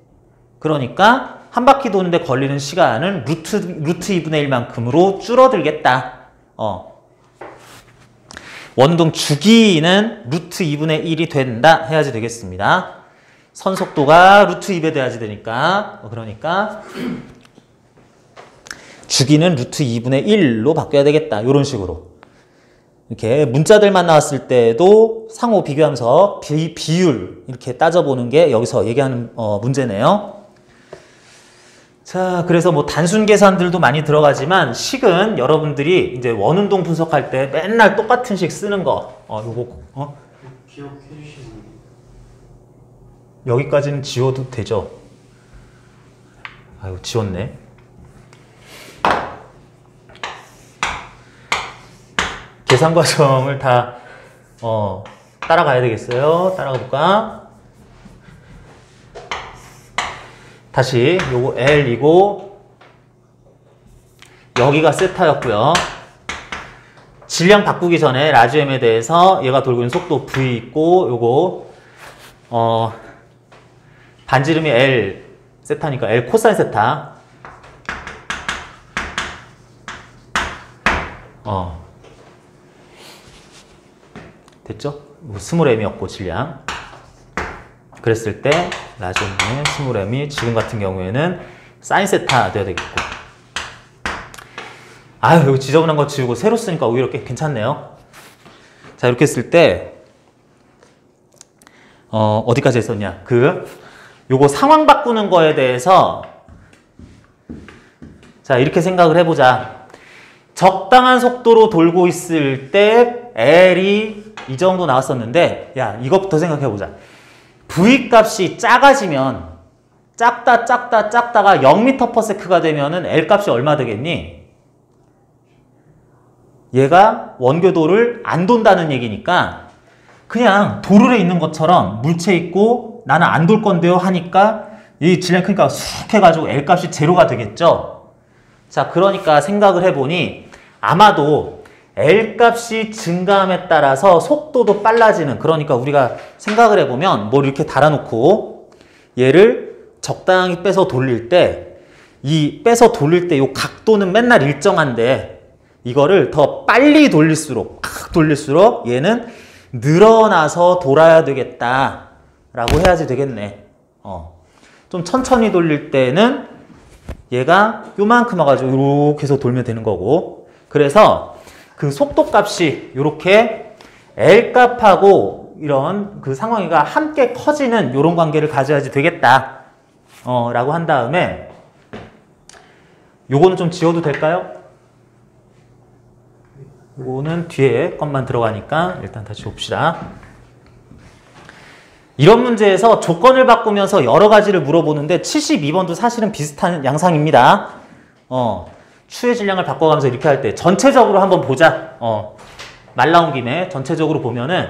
그러니까 한 바퀴 도는데 걸리는 시간은 루트 2분의 1만큼으로 줄어들겠다. 원동 주기는 루트 2분의 1이 된다 해야지 되겠습니다. 선속도가 루트 2배 돼야지 되니까, 그러니까 주기는 루트 2분의 1로 바뀌어야 되겠다. 이런 식으로 이렇게 문자들만 나왔을 때도 상호 비교하면서 비율 이렇게 따져보는 게 여기서 얘기하는 문제네요. 자, 그래서 뭐 단순 계산들도 많이 들어가지만 식은 여러분들이 이제 원운동 분석할 때 맨날 똑같은 식 쓰는 거, 요거, 기억해 주시면 여기까지는 지워도 되죠? 아이고, 지웠네. 계산 과정을 다, 따라가야 되겠어요. 따라가 볼까? 다시 요거 L이고 여기가 세타였고요. 질량 바꾸기 전에 라지 m에 대해서 얘가 돌고 있는 속도 V 있고 요거 반지름이 L 세타니까 L 코사인 세타. 됐죠? 뭐 스몰 m이었고 질량. 그랬을 때 라지엠분의 스몰 m이 지금 같은 경우에는 사인 세타 돼야 되겠고. 아유, 여기 지저분한 거 지우고 새로 쓰니까 오히려 꽤 괜찮네요. 자, 이렇게 했을 때 어디까지 했었냐? 요거 상황 바꾸는 거에 대해서 자, 이렇게 생각을 해보자. 적당한 속도로 돌고 있을 때 L이 이 정도 나왔었는데, 야, 이것부터 생각해보자. V 값이 작아지면 작다가 0m/s가 되면은 L 값이 얼마 되겠니? 얘가 원궤도를 안 돈다는 얘기니까 그냥 도르래 있는 것처럼 물체 있고 나는 안 돌 건데요 하니까 이 질량 크니까 쑥 해가지고 L 값이 제로가 되겠죠. 자, 그러니까 생각을 해보니 아마도 L 값이 증가함에 따라서 속도도 빨라지는, 그러니까 우리가 생각을 해보면 뭘 이렇게 달아놓고 얘를 적당히 빼서 돌릴 때 이 빼서 돌릴 때 이 각도는 맨날 일정한데 이거를 더 빨리 돌릴수록 얘는 늘어나서 돌아야 되겠다 라고 해야지 되겠네. 좀 천천히 돌릴 때는 얘가 요만큼 와가지고 이렇게 해서 돌면 되는 거고, 그래서 그 속도 값이 이렇게 L 값하고 이런 그 상황이가 함께 커지는 이런 관계를 가져야지 되겠다 라고 한 다음에 요거는 좀 지워도 될까요? 요거는 뒤에 것만 들어가니까 일단 다시 봅시다. 이런 문제에서 조건을 바꾸면서 여러 가지를 물어보는데 72번도 사실은 비슷한 양상입니다. 추의 질량을 바꿔가면서 이렇게 할 때 전체적으로 한번 보자. 말 나온 김에 전체적으로 보면은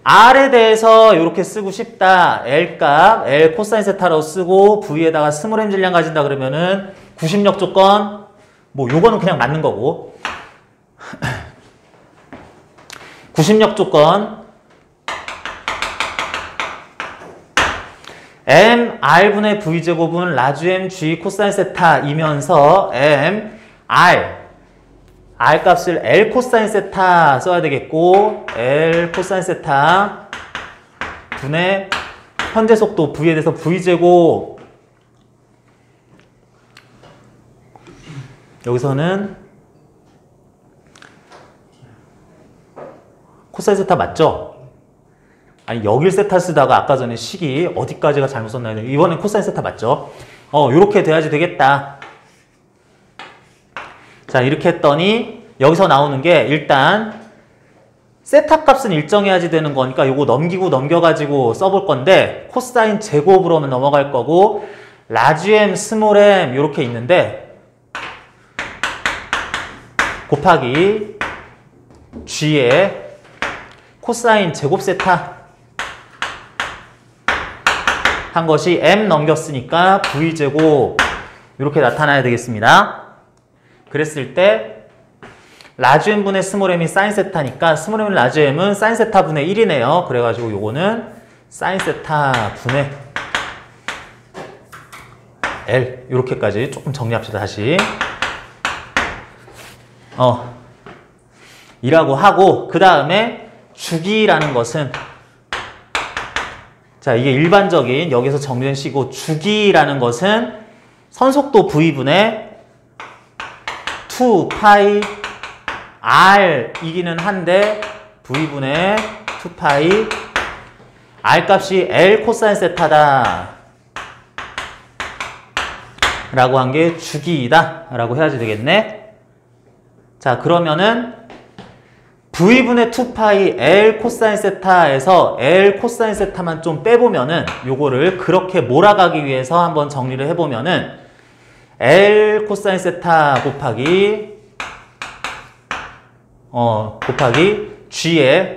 R에 대해서 이렇게 쓰고 싶다. L 값, L 코사인 세타라고 쓰고 V에다가 스몰 m 질량 가진다 그러면은 구심력 조건, 뭐 요거는 그냥 맞는 거고. 구심력 조건 M R분의 V제곱은 라지 M G 코사인 세타이면서 M R 값을 L 코사인 세타 써야 되겠고, L 코사인 세타 분의 현재 속도 V에 대해서 V제곱, 여기서는 코사인 세타 맞죠? 아니, 여길 세타 쓰다가 아까 전에 식이 어디까지가 잘못 썼나요? 이번엔 코사인 세타 맞죠? 요렇게 돼야지 되겠다. 자, 이렇게 했더니 여기서 나오는 게 일단 세타 값은 일정해야지 되는 거니까 요거 넘겨가지고 써볼 건데, 코사인 제곱으로는 넘어갈 거고, 라지 M, 스몰 m 요렇게 있는데 곱하기 G에 코사인 제곱 세타 한 것이 M 넘겼으니까 V제곱 이렇게 나타나야 되겠습니다. 그랬을 때 라지 M분의 스몰 m이 사인 세타니까 스몰 m 라지 M은 사인 세타 분의 1이네요. 그래가지고 요거는 사인 세타 분의 L 이렇게까지 조금 정리합시다. 다시 이라고 하고, 그 다음에 주기라는 것은, 자, 이게 일반적인 여기서 정리된 식이고, 주기라는 것은 선속도 V분의 2파이 R이기는 한데 V분의 2파이 R 값이 L 코사인 세타다 라고 한 게 주기이다 라고 해야지 되겠네. 자, 그러면은 V분의 2파이 L 코사인 세타에서 L 코사인 세타만 좀 빼보면은 요거를 그렇게 몰아가기 위해서 한번 정리를 해보면은 L 코사인 세타 곱하기 G에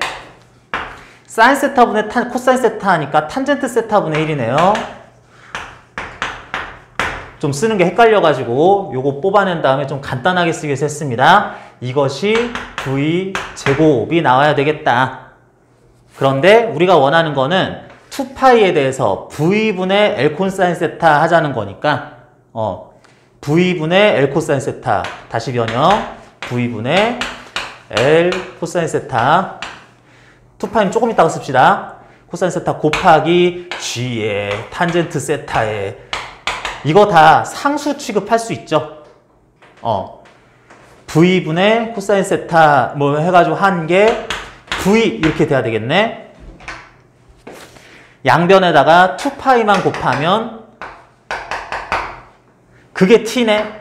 사인 세타분의 코사인 세타 하니까 탄젠트 세타분의 1이네요. 좀 쓰는 게 헷갈려가지고 요거 뽑아낸 다음에 좀 간단하게 쓰기 위해서 했습니다. 이것이 V 제곱이 나와야 되겠다. 그런데 우리가 원하는 거는 2파이에 대해서 V분의 L 코사인 세타 하자는 거니까 V분의 L 코사인 세타 다시 변형 V분의 L 코사인 세타 2파이는 조금 이따가 씁시다. 코사인 세타 곱하기 G의 탄젠트 세타에 이거 다 상수 취급할 수 있죠. V분의 코사인 세타 뭐 해가지고 한 게 V 이렇게 돼야 되겠네. 양변에다가 2파이만 곱하면 그게 T네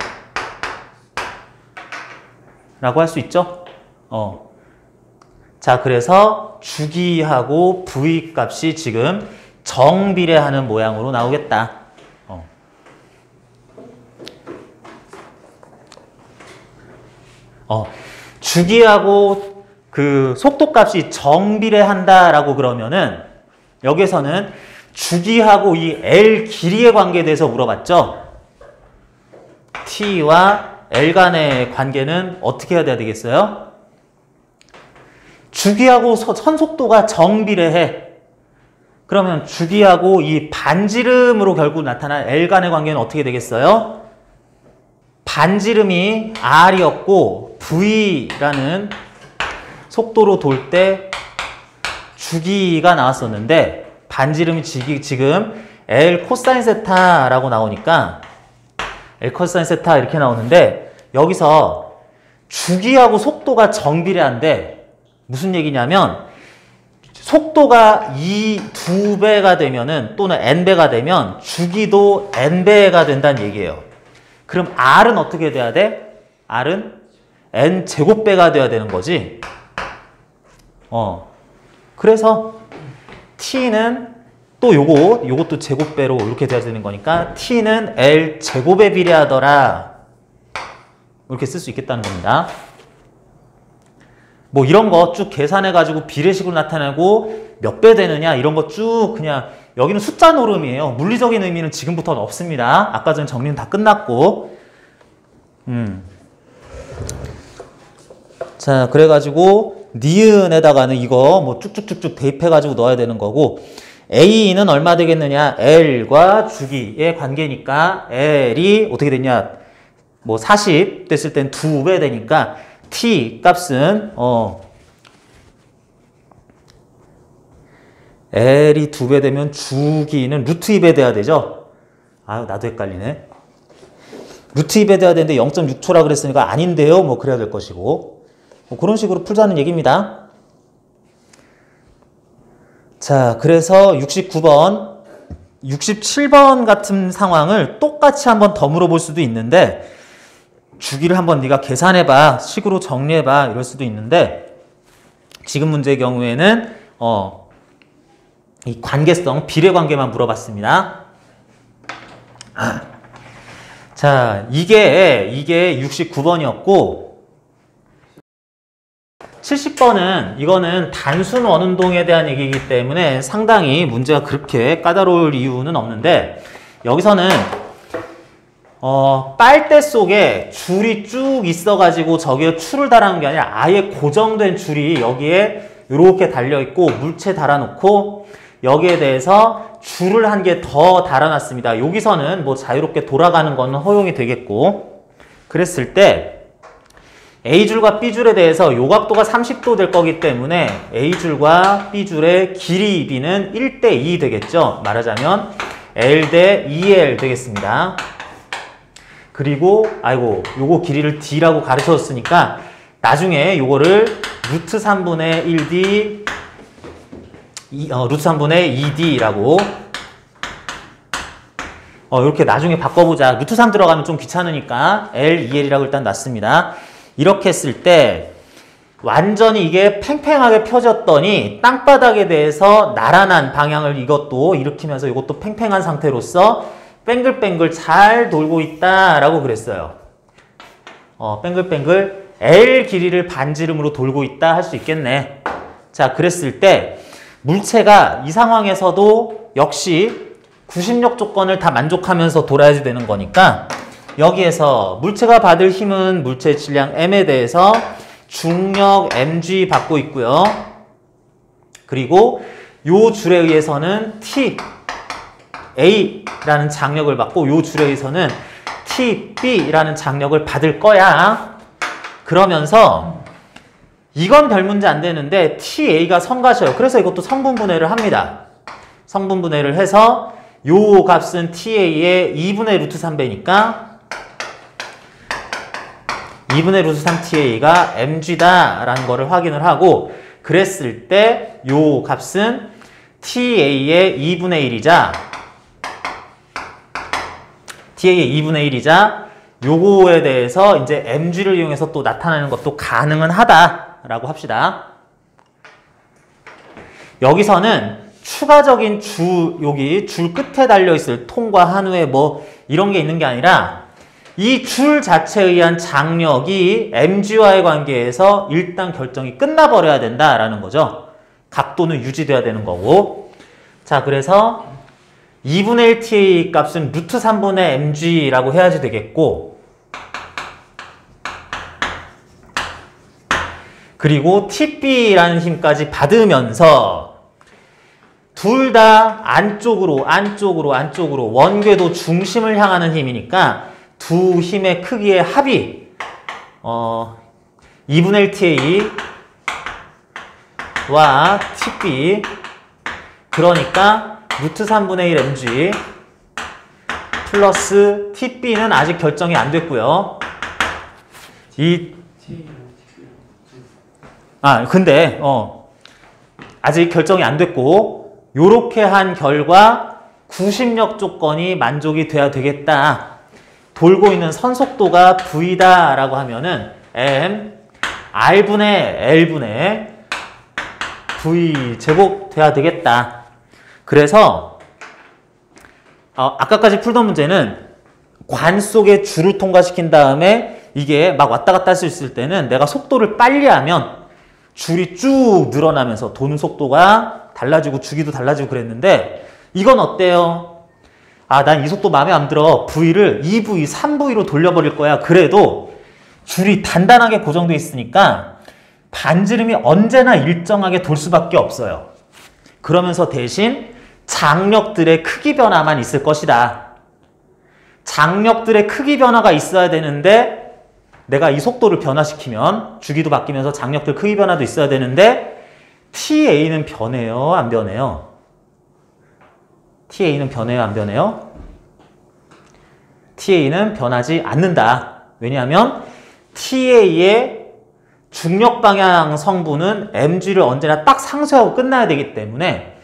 라고 할 수 있죠. 자, 그래서 주기하고 V 값이 지금 정비례하는 모양으로 나오겠다. 주기하고 그 속도값이 정비례한다라고 그러면은 여기서는 주기하고 이 L 길이의 관계에 대해서 물어봤죠. T와 L 간의 관계는 어떻게 해야 되겠어요? 주기하고 선속도가 정비례해. 그러면 주기하고 이 반지름으로 결국 나타난 L 간의 관계는 어떻게 되겠어요? 반지름이 R이었고 V라는 속도로 돌 때 주기가 나왔었는데 반지름이 지금 L 코사인 세타라고 나오니까 L 코사인 세타 이렇게 나오는데 여기서 주기하고 속도가 정비례한데 무슨 얘기냐면 속도가 2배가 되면은 또는 n배가 되면 주기도 n배가 된다는 얘기예요. 그럼 R은 어떻게 돼야 돼? R은 n제곱배가 돼야 되는 거지. 그래서 T는 또 요것도 제곱배로 이렇게 돼야 되는 거니까 T는 L 제곱에 비례하더라. 이렇게 쓸 수 있겠다는 겁니다. 뭐 이런 거 쭉 계산해가지고 비례식으로 나타내고 몇 배 되느냐 이런 거 쭉 그냥 여기는 숫자 노름이에요. 물리적인 의미는 지금부터는 없습니다. 아까 전 정리는 다 끝났고. 자, 그래가지고 니은에다가는 이거 뭐 쭉쭉쭉쭉 대입해가지고 넣어야 되는 거고 A는 얼마 되겠느냐? L과 주기의 관계니까 L이 어떻게 되냐? 뭐 40 됐을 땐 2배 되니까 T 값은 L이 2배 되면 주기는 루트 2배 돼야 되죠? 아유, 나도 헷갈리네. 루트 2배 돼야 되는데 0.6초라 그랬으니까 아닌데요? 뭐 그래야 될 것이고. 뭐 그런 식으로 풀자는 얘기입니다. 자, 그래서 69번, 67번 같은 상황을 똑같이 한번 더 물어볼 수도 있는데 주기를 한번 네가 계산해봐, 식으로 정리해봐 이럴 수도 있는데 지금 문제의 경우에는 이 관계성, 비례관계만 물어봤습니다. 자, 이게 69번이었고 70번은 이거는 단순 원운동에 대한 얘기이기 때문에 상당히 문제가 그렇게 까다로울 이유는 없는데 여기서는 빨대 속에 줄이 쭉 있어가지고 저기에 추를 달아놓은 게 아니라 아예 고정된 줄이 여기에 이렇게 달려있고 물체 달아놓고 여기에 대해서 줄을 한 개 더 달아놨습니다. 여기서는 뭐 자유롭게 돌아가는 거는 허용이 되겠고 그랬을 때 A줄과 B줄에 대해서 요각도가 30도 될 거기 때문에 A줄과 B줄의 길이 B는 1대2 되겠죠. 말하자면 L 대 2L 되겠습니다. 그리고 요거 길이를 D라고 가르쳐줬으니까 나중에 요거를 루트 3분의 1D 루트 3분의 2D라고 이렇게 나중에 바꿔보자. 루트 3 들어가면 좀 귀찮으니까 L, 2L이라고 일단 놨습니다. 이렇게 했을 때 완전히 이게 팽팽하게 펴졌더니 땅바닥에 대해서 나란한 방향을 이것도 일으키면서 이것도 팽팽한 상태로서 뱅글뱅글 잘 돌고 있다라고 그랬어요. 뱅글뱅글 L 길이를 반지름으로 돌고 있다 할 수 있겠네. 자, 그랬을 때 물체가 이 상황에서도 역시 구심력 조건을 다 만족하면서 돌아야지 되는 거니까 여기에서 물체가 받을 힘은 물체의 질량 m에 대해서 중력 mg 받고 있고요. 그리고 요 줄에 의해서는 TA라는 장력을 받고 요 줄에 의해서는 TB라는 장력을 받을 거야. 그러면서 이건 별 문제 안 되는데 TA가 성가셔요. 그래서 이것도 성분분해를 합니다. 성분분해를 해서 요 값은 TA의 2분의 루트 3배니까 2분의 루트 3TA가 mg다 라는 거를 확인을 하고, 그랬을 때 요 값은 TA의 2분의 1이자 TA의 2분의 1이자 요거에 대해서 이제 mg를 이용해서 또 나타내는 것도 가능은 하다라고 합시다. 여기서는 추가적인 여기 줄 끝에 달려있을 통과 한우에 뭐 이런 게 있는 게 아니라 이 줄 자체에 의한 장력이 mg와의 관계에서 일단 결정이 끝나버려야 된다라는 거죠. 각도는 유지돼야 되는 거고. 자, 그래서 2분의 1 TA 값은 루트 3분의 mg라고 해야지 되겠고, 그리고 TB라는 힘까지 받으면서 둘 다 안쪽으로 원궤도 중심을 향하는 힘이니까 두 힘의 크기의 합이 2분의 1 TA와 TB, 그러니까 루트 3분의 1 mg 플러스 TB는 아직 결정이 안 됐고요. 근데 아직 결정이 안 됐고, 요렇게 한 결과 구심력 조건이 만족이 돼야 되겠다. 돌고 있는 선속도가 V다 라고 하면은 M R분의 L분의 V 제곱 돼야 되겠다. 그래서 아까까지 풀던 문제는 관 속에 줄을 통과시킨 다음에 이게 막 왔다 갔다 할 수 있을 때는 내가 속도를 빨리 하면 줄이 쭉 늘어나면서 도는 속도가 달라지고 주기도 달라지고 그랬는데, 이건 어때요? 난 이 속도 마음에 안 들어. V를 2V, 3V로 돌려버릴 거야. 그래도 줄이 단단하게 고정돼 있으니까 반지름이 언제나 일정하게 돌 수밖에 없어요. 그러면서 대신 장력들의 크기 변화만 있을 것이다. 장력들의 크기 변화가 있어야 되는데 내가 이 속도를 변화시키면 주기도 바뀌면서 장력들 크기 변화도 있어야 되는데 TA는 변해요? 안 변해요? TA는 변해요? 안 변해요? TA는 변하지 않는다. 왜냐하면 TA의 중력 방향 성분은 mg를 언제나 딱 상쇄하고 끝나야 되기 때문에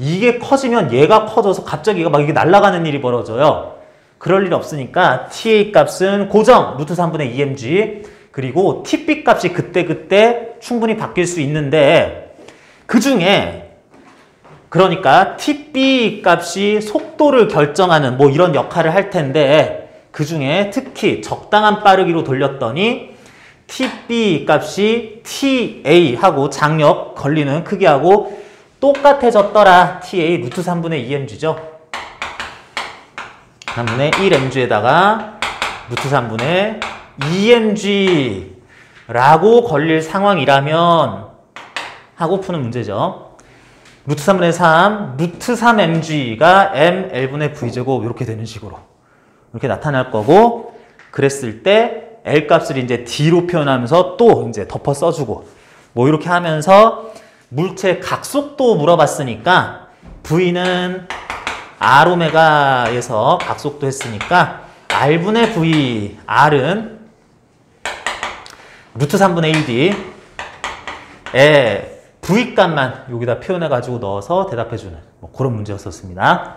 이게 커지면 얘가 커져서 갑자기 막 이게 날아가는 일이 벌어져요. 그럴 일 없으니까 TA 값은 고정 루트 3분의 2mg, 그리고 TB 값이 그때그때 충분히 바뀔 수 있는데, 그 중에 그러니까 TB 값이 속도를 결정하는 뭐 이런 역할을 할 텐데, 그 중에 특히 적당한 빠르기로 돌렸더니 TB 값이 TA하고 장력 걸리는 크기하고 똑같아졌더라. TA 루트 3분의 2mg죠. 3분의 1mg에다가 루트 3분의 2mg라고 걸릴 상황이라면 하고 푸는 문제죠. 루트 3분의 3, 루트 3mg가 mL분의 v제곱 이렇게 되는 식으로 이렇게 나타날 거고, 그랬을 때 L 값을 이제 D로 표현하면서 또 이제 덮어 써주고 뭐 이렇게 하면서 물체 각속도 물어봤으니까 V는 R오메가에서 각속도 했으니까 R분의 V, R은 루트 3분의 1D에 V 값만 여기다 표현해가지고 넣어서 대답해주는 뭐 그런 문제였었습니다.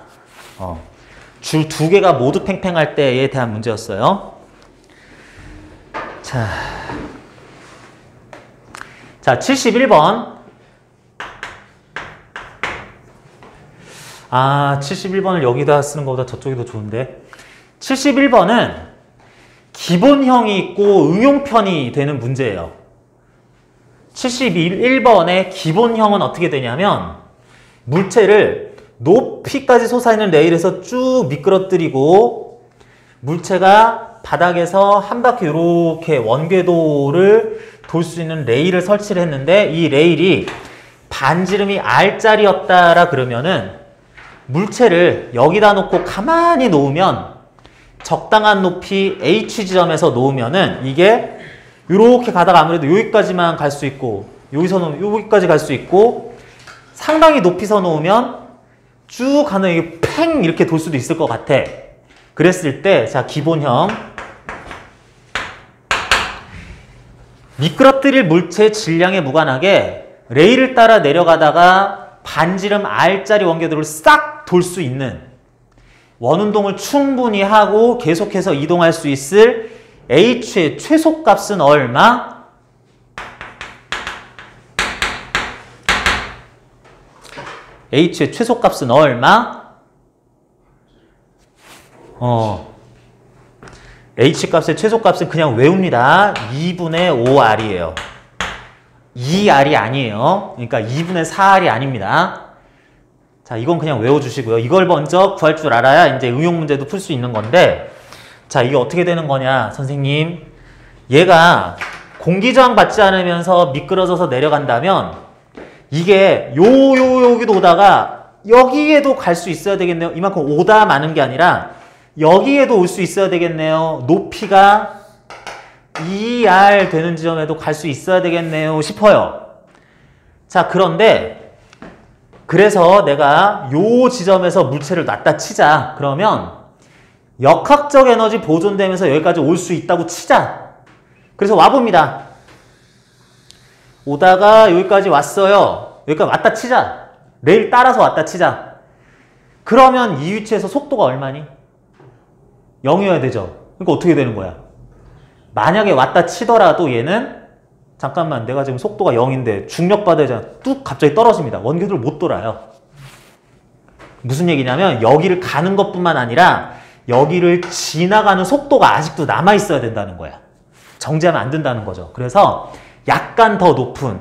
줄 두 개가 모두 팽팽할 때에 대한 문제였어요. 자, 71번. 71번을 여기다 쓰는 것보다 저쪽이 더 좋은데. 71번은 기본형이 있고 응용편이 되는 문제예요. 71번의 기본형은 어떻게 되냐면, 물체를 높이까지 솟아있는 레일에서 쭉 미끄러뜨리고 물체가 바닥에서 한 바퀴 이렇게 원궤도를 돌 수 있는 레일을 설치를 했는데, 이 레일이 반지름이 R짜리였다라 그러면은 물체를 여기다 놓고 가만히 놓으면 적당한 높이 H 지점에서 놓으면은 이게 이렇게 가다가 아무래도 여기까지만 갈 수 있고 여기서 놓으면 여기까지 갈 수 있고 상당히 높이서 놓으면 쭉 가는 이게 팽 이렇게 돌 수도 있을 것 같아. 그랬을 때 자 기본형 미끄러뜨릴 물체의 질량에 무관하게 레일을 따라 내려가다가 반지름 R짜리 원궤도를 싹 돌 수 있는 원운동을 충분히 하고 계속해서 이동할 수 있을 H의 최소값은 얼마? H의 최소값은 얼마? H값의 최소값은 그냥 외웁니다. 2분의 5R이에요. 2R이 아니에요. 그러니까 2분의 4R이 아닙니다. 자, 이건 그냥 외워주시고요. 이걸 먼저 구할 줄 알아야 이제 응용 문제도 풀 수 있는 건데, 자, 이게 어떻게 되는 거냐, 선생님. 얘가 공기저항 받지 않으면서 미끄러져서 내려간다면, 이게 여기도 오다가 여기에도 갈 수 있어야 되겠네요. 이만큼 오다 마는 게 아니라 여기에도 올 수 있어야 되겠네요. 높이가 2R 되는 지점에도 갈 수 있어야 되겠네요 싶어요. 자, 그런데 그래서 내가 요 지점에서 물체를 놨다 치자. 그러면 역학적 에너지 보존되면서 여기까지 올 수 있다고 치자. 그래서 와봅니다. 오다가 여기까지 왔어요. 여기까지 왔다 치자. 레일 따라서 왔다 치자. 그러면 이 위치에서 속도가 얼마니? 0이어야 되죠. 그러니까 어떻게 되는 거야? 만약에 왔다 치더라도 얘는 잠깐만 내가 지금 속도가 0인데 중력받아야 뚝 갑자기 떨어집니다. 원궤도를 못 돌아요. 무슨 얘기냐면 여기를 가는 것뿐만 아니라 여기를 지나가는 속도가 아직도 남아있어야 된다는 거야. 정지하면 안 된다는 거죠. 그래서 약간 더 높은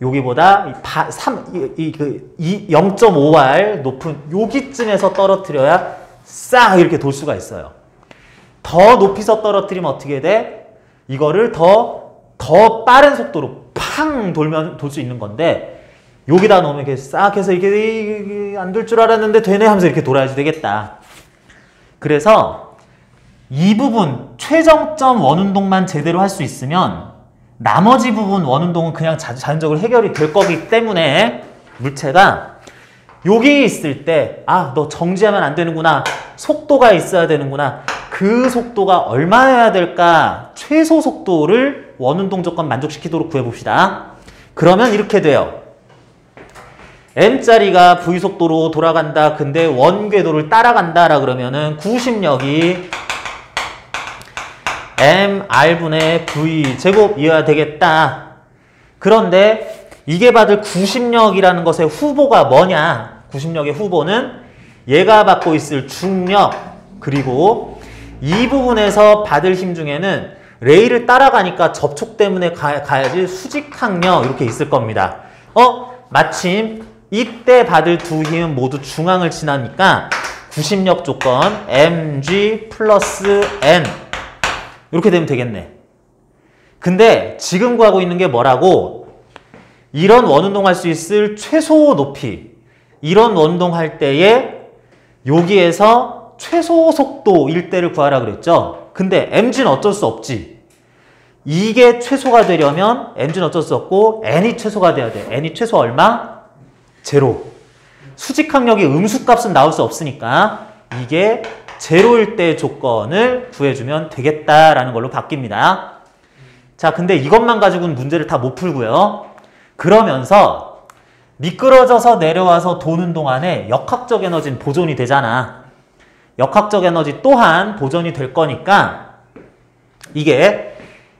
여기보다 0.5R 높은 여기쯤에서 떨어뜨려야 싹 이렇게 돌 수가 있어요. 더 높이서 떨어뜨리면 어떻게 돼? 이거를 더 빠른 속도로 팡 돌면 돌 수 있는 건데 여기다 놓으면 이렇게 싹 해서 이게 안 될 줄 알았는데 되네 하면서 이렇게 돌아야지 되겠다. 그래서 이 부분 최정점 원운동만 제대로 할 수 있으면 나머지 부분 원운동은 그냥 자연적으로 해결이 될 거기 때문에 물체가 여기 있을 때 아, 너 정지하면 안 되는구나. 속도가 있어야 되는구나. 그 속도가 얼마여야 될까? 최소 속도를 원운동 조건 만족시키도록 구해봅시다. 그러면 이렇게 돼요. M짜리가 V속도로 돌아간다. 근데 원궤도를 따라간다라 그러면은 구심력이 MR분의 V 제곱이어야 되겠다. 그런데 이게 받을 구심력이라는 것의 후보가 뭐냐? 구심력의 후보는 얘가 받고 있을 중력 그리고 이 부분에서 받을 힘 중에는 레일을 따라가니까 접촉 때문에 가야지 수직항력 이렇게 있을 겁니다. 마침 이때 받을 두 힘은 모두 중앙을 지나니까 구심력 조건 mg 플러스 n 이렇게 되면 되겠네. 근데 지금 구하고 있는 게 뭐라고? 이런 원운동 할 수 있을 최소 높이 이런 원운동 할 때에 여기에서 최소 속도일 때를 구하라 그랬죠. 근데 mg는 어쩔 수 없지. 이게 최소가 되려면 mg는 어쩔 수 없고 n이 최소가 돼야 돼. n이 최소 얼마? 제로. 수직항력의 음수값은 나올 수 없으니까 이게 제로일 때 조건을 구해주면 되겠다라는 걸로 바뀝니다. 자, 근데 이것만 가지고는 문제를 다 못 풀고요. 그러면서 미끄러져서 내려와서 도는 동안에 역학적 에너지는 보존이 되잖아. 역학적 에너지 또한 보존이 될 거니까 이게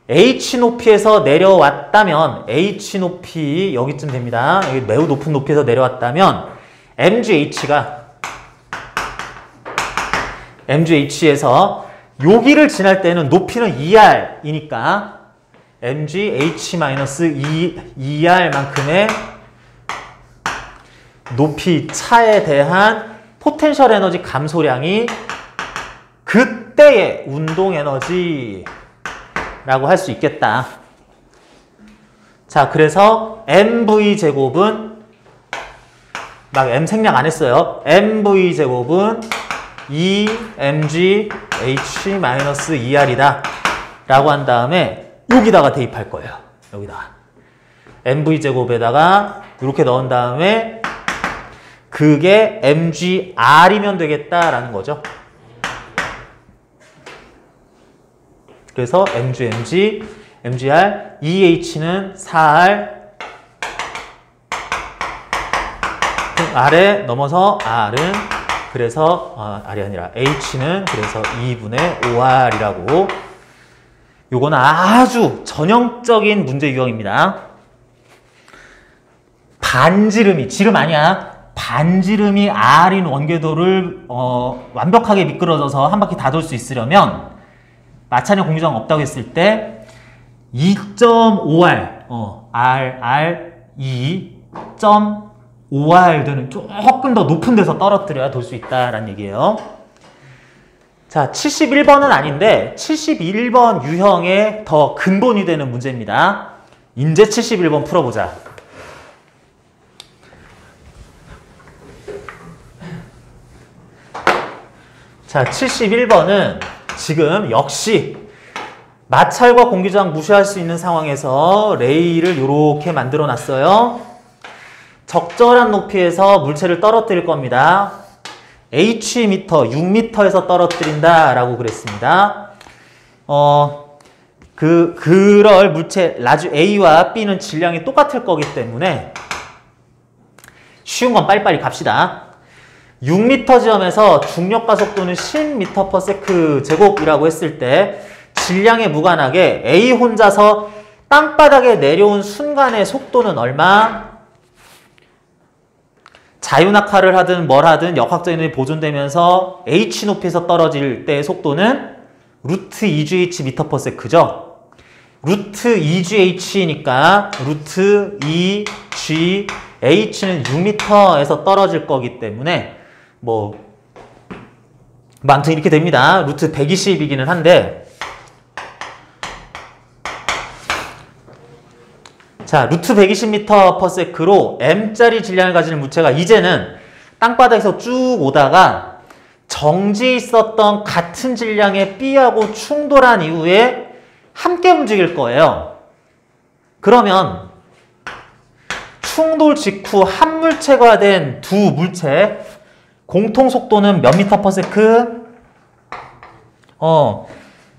H 높이에서 내려왔다면 H 높이 여기쯤 됩니다. 여기 매우 높은 높이에서 내려왔다면 MGH에서 여기를 지날 때는 높이는 2R이니까 MGH-2R만큼의 높이 차에 대한 포텐셜 에너지 감소량이 그때의 운동 에너지라고 할 수 있겠다. 자, 그래서 MV 제곱은 막 m 생략 안 했어요. mv 제곱은 2mg h-2r이다 라고 한 다음에 여기다가 대입할 거예요. 여기다가 mv 제곱에다가 이렇게 넣은 다음에 그게 mgr이면 되겠다라는 거죠. 그래서 mg, mgr, 2h는 4r, r에 넘어서 r은 그래서 r이 아니라 h는 그래서 2분의 5r이라고. 요거는 아주 전형적인 문제 유형입니다. 반지름이, 지름 아니야. 반지름이 r인 원궤도를 완벽하게 미끄러져서 한 바퀴 다 돌 수 있으려면 마찰력 공유저항 없다고 했을 때 2.5r, r 2.5r 되는 조금 더 높은 데서 떨어뜨려야 돌 수 있다라는 얘기예요. 자, 71번은 아닌데 71번 유형의 더 근본이 되는 문제입니다. 이제 71번 풀어보자. 자, 71번은 지금 역시 마찰과 공기저항 무시할 수 있는 상황에서 레일을 이렇게 만들어 놨어요. 적절한 높이에서 물체를 떨어뜨릴 겁니다. Hm, 6m에서 떨어뜨린다 라고 그랬습니다. 그럴 물체 라지 A와 B는 질량이 똑같을 거기 때문에 쉬운 건 빨리빨리 갑시다. 6m 지점에서 중력과 속도는 10m/s 제곱이라고 했을 때 질량에 무관하게 A 혼자서 땅바닥에 내려온 순간의 속도는 얼마? 자유낙하를 하든 뭘 하든 역학적 인원이 보존되면서 h 높이에서 떨어질 때의 속도는 루트 2gh m/s죠. 루트 2gh니까 루트 2gh는 6m에서 떨어질 거기 때문에 아무튼 이렇게 됩니다. 루트 120이기는 한데, 자, 루트 120m/s로 m짜리 질량을 가지는 물체가 이제는 땅바닥에서 쭉 오다가 정지에 있었던 같은 질량의 B하고 충돌한 이후에 함께 움직일 거예요. 그러면 충돌 직후 한 물체가 된 두 물체 공통 속도는 몇 m/s?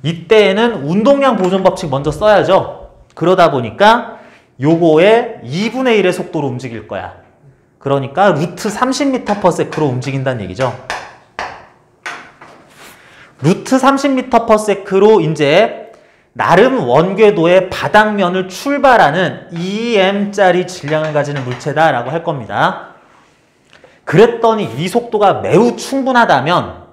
이때에는 운동량 보존 법칙 먼저 써야죠. 그러다 보니까 요거의 2분의 1의 속도로 움직일 거야. 그러니까 루트 30m/s로 움직인다는 얘기죠. 루트 30m/s로 이제 나름 원궤도의 바닥면을 출발하는 2m짜리 질량을 가지는 물체다라고 할 겁니다. 그랬더니 이 속도가 매우 충분하다면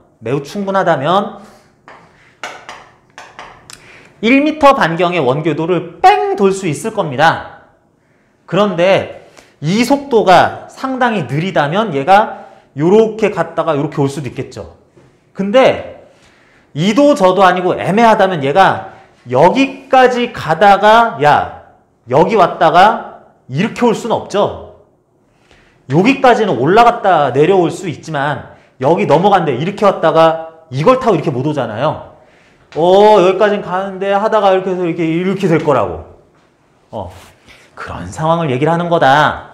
1m 반경의 원궤도를 뺑 돌 수 있을 겁니다. 그런데 이 속도가 상당히 느리다면 얘가 요렇게 갔다가 요렇게 올 수도 있겠죠. 근데 이도 저도 아니고 애매하다면 얘가 여기까지 가다가 여기 왔다가 이렇게 올 수는 없죠. 여기까지는 올라갔다 내려올 수 있지만 여기 넘어간데 이렇게 왔다가 이걸 타고 이렇게 못 오잖아요. 여기까지는 가는데 하다가 이렇게 해서 이렇게 될 거라고. 그런 상황을 얘기를 하는 거다.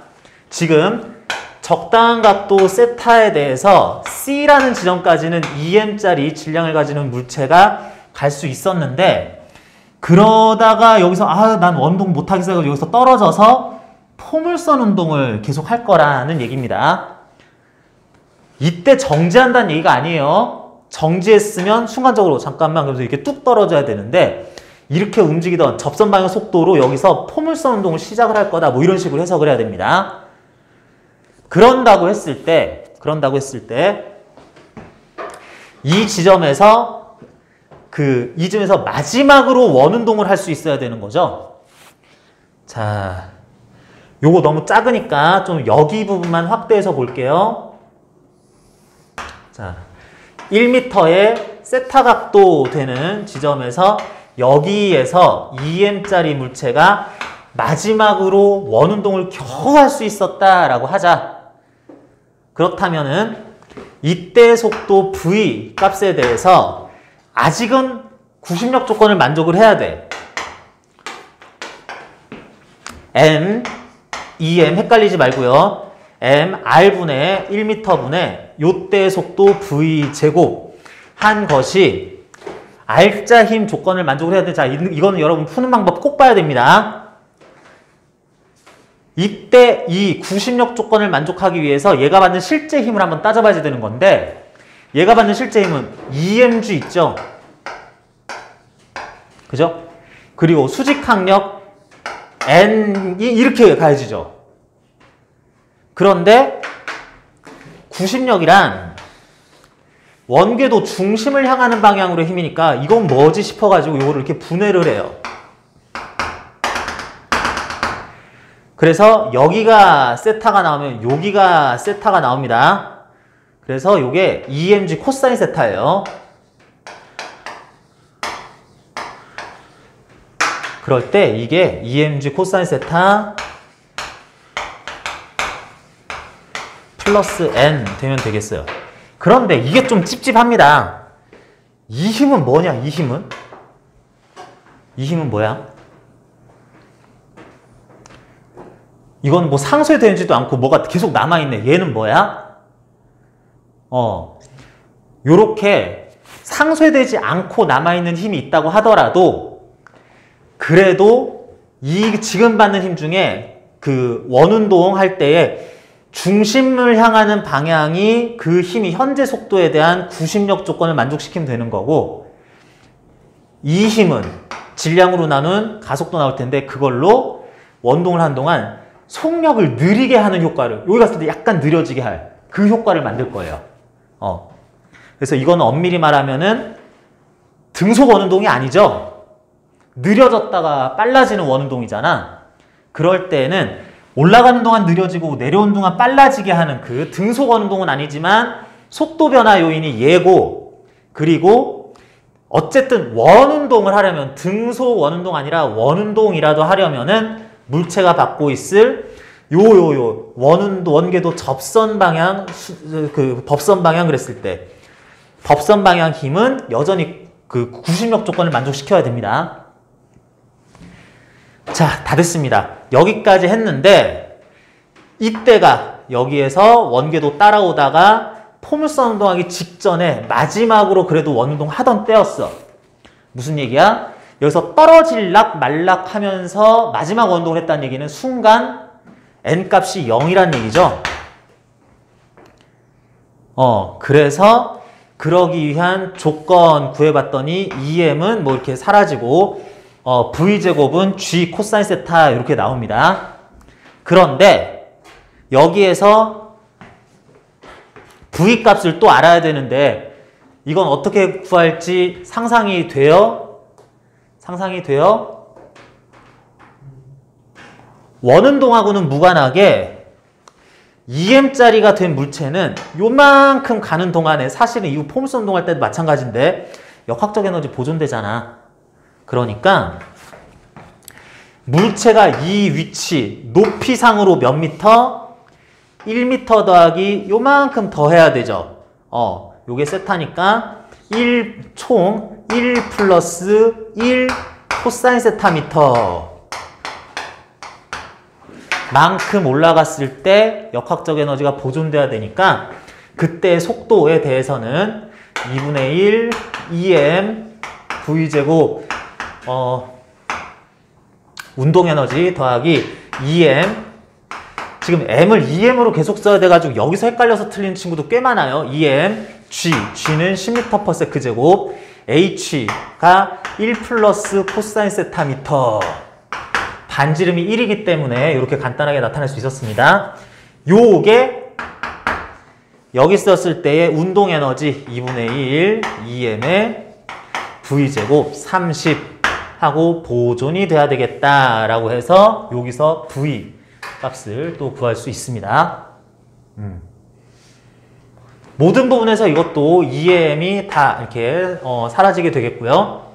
지금 적당한 각도 세타에 대해서 C라는 지점까지는 2m짜리 질량을 가지는 물체가 갈 수 있었는데, 그러다가 여기서 난 원동 못하겠어 해서 여기서 떨어져서 포물선 운동을 계속 할 거라는 얘기입니다. 이때 정지한다는 얘기가 아니에요. 정지했으면 순간적으로 잠깐만 그래서 이렇게 뚝 떨어져야 되는데, 이렇게 움직이던 접선 방향 속도로 여기서 포물선 운동을 시작을 할 거다. 이런 식으로 해석을 해야 됩니다. 그런다고 했을 때 이 지점에서 마지막으로 원운동을 할 수 있어야 되는 거죠. 자, 요거 너무 작으니까 좀 여기 부분만 확대해서 볼게요. 자, 1m의 세타 각도 되는 지점에서 여기에서 2m짜리 물체가 마지막으로 원운동을 겨우 할 수 있었다라고 하자. 그렇다면은 이때 속도 V 값에 대해서 아직은 구심력 조건을 만족을 해야 돼. M, 2M 헷갈리지 말고요. M, R분의 1m분의 요때 속도 V 제곱 한 것이 R자 힘 조건을 만족을 해야 돼. 자, 이거는 여러분 푸는 방법 꼭 봐야 됩니다. 이때 이 구심력 조건을 만족하기 위해서 얘가 받는 실제 힘을 한번 따져봐야 되는 건데 얘가 받는 실제 힘은 EMG 있죠? 그죠? 그리고 수직항력 N이 이렇게 가해지죠. 그런데 구심력이란 원궤도 중심을 향하는 방향으로 힘이니까 이건 뭐지 싶어가지고 이거를 이렇게 분해를 해요. 그래서 여기가 세타가 나오면 여기가 세타가 나옵니다. 그래서 이게 EMG 코사인 세타예요. 그럴 때 이게 EMG 코사인 세타 플러스 N 되면 되겠어요. 그런데 이게 좀 찝찝합니다. 이 힘은 뭐냐? 이 힘은? 이 힘은 뭐야? 이건 뭐 상쇄되지도 않고 뭐가 계속 남아있네. 얘는 뭐야? 요렇게 상쇄되지 않고 남아있는 힘이 있다고 하더라도 그래도 이 지금 받는 힘 중에 그 원운동 할 때에 중심을 향하는 방향이 그 힘이 현재 속도에 대한 구심력 조건을 만족시키면 되는 거고 이 힘은 질량으로 나눈 가속도 나올 텐데 그걸로 원동을 한 동안 속력을 느리게 하는 효과를 여기 갔을 때 약간 느려지게 할 그 효과를 만들 거예요. 그래서 이거는 엄밀히 말하면은 등속 원운동이 아니죠. 느려졌다가 빨라지는 원운동이잖아. 그럴 때는 올라가는 동안 느려지고 내려오는 동안 빨라지게 하는 그 등속 원운동은 아니지만 속도 변화 요인이 얘고 그리고 어쨌든 원운동을 하려면 등속 원운동 아니라 원운동이라도 하려면은 물체가 받고 있을 원궤도 접선 방향, 그 법선 방향 그랬을 때 법선 방향 힘은 여전히 그 구심력 조건을 만족시켜야 됩니다. 자, 다 됐습니다. 여기까지 했는데 이때가 여기에서 원궤도 따라오다가 포물선 운동하기 직전에 마지막으로 그래도 원운동 하던 때였어. 무슨 얘기야? 여기서 떨어질락 말락 하면서 마지막 원운동을 했다는 얘기는 순간 N값이 0이란 얘기죠. 그래서 그러기 위한 조건 구해봤더니 EM은 뭐 이렇게 사라지고 V제곱은 G 코사인 세타 이렇게 나옵니다. 그런데 여기에서 V 값을 또 알아야 되는데 이건 어떻게 구할지 상상이 돼요? 상상이 돼요? 원운동하고는 무관하게 EM짜리가 된 물체는 요만큼 가는 동안에 사실은 이후 포물선 운동할 때도 마찬가지인데 역학적 에너지 보존되잖아. 그러니까 물체가 이 위치 높이상으로 몇 미터? 1미터 더하기 요만큼 더 해야 되죠. 요게 세타니까 총 1 플러스 1 코사인 세타 미터 만큼 올라갔을 때 역학적 에너지가 보존돼야 되니까 그때 속도에 대해서는 2분의 1 EM V제곱 운동 에너지 더하기 EM 지금 M을 EM으로 계속 써야 돼가지고 여기서 헷갈려서 틀린 친구도 꽤 많아요. EM G는 10m/s 제곱 H가 1 플러스 코사인 세타 미터 반지름이 1이기 때문에 이렇게 간단하게 나타낼 수 있었습니다. 요게 여기 썼을 때의 운동 에너지 2분의 1 EM의 V제곱 30 하고 보존이 돼야 되겠다라고 해서 여기서 V 값을 또 구할 수 있습니다. 모든 부분에서 이것도 EM이 다 이렇게 사라지게 되겠고요.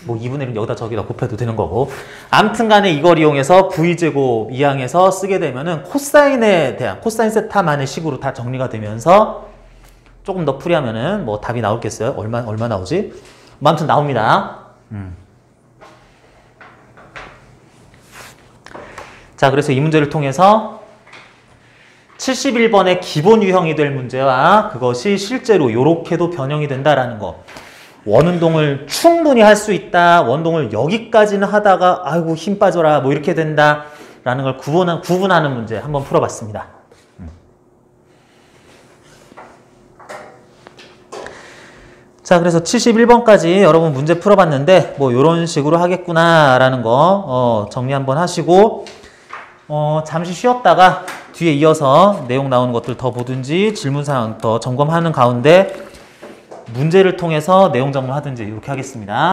뭐 2분의 1은 여기다 저기다 곱해도 되는 거고. 아무튼 간에 이걸 이용해서 v제곱 이항해서 쓰게 되면은 코사인에 대한 코사인 세타만의 식으로 다 정리가 되면서 조금 더 풀이하면은 뭐 답이 나올겠어요? 얼마 나오지? 뭐 아무튼 나옵니다. 자, 그래서 이 문제를 통해서 71번의 기본 유형이 될 문제와 그것이 실제로 이렇게도 변형이 된다라는 거. 원운동을 충분히 할 수 있다. 원동을 여기까지는 하다가 아이고 힘 빠져라 뭐 이렇게 된다라는 걸 구분하는 문제 한번 풀어봤습니다. 자, 그래서 71번까지 여러분 문제 풀어봤는데 뭐 이런 식으로 하겠구나라는 거 정리 한번 하시고 잠시 쉬었다가 뒤에 이어서 내용 나오는 것들 더 보든지 질문사항 더 점검하는 가운데 문제를 통해서 내용 정리하든지 이렇게 하겠습니다.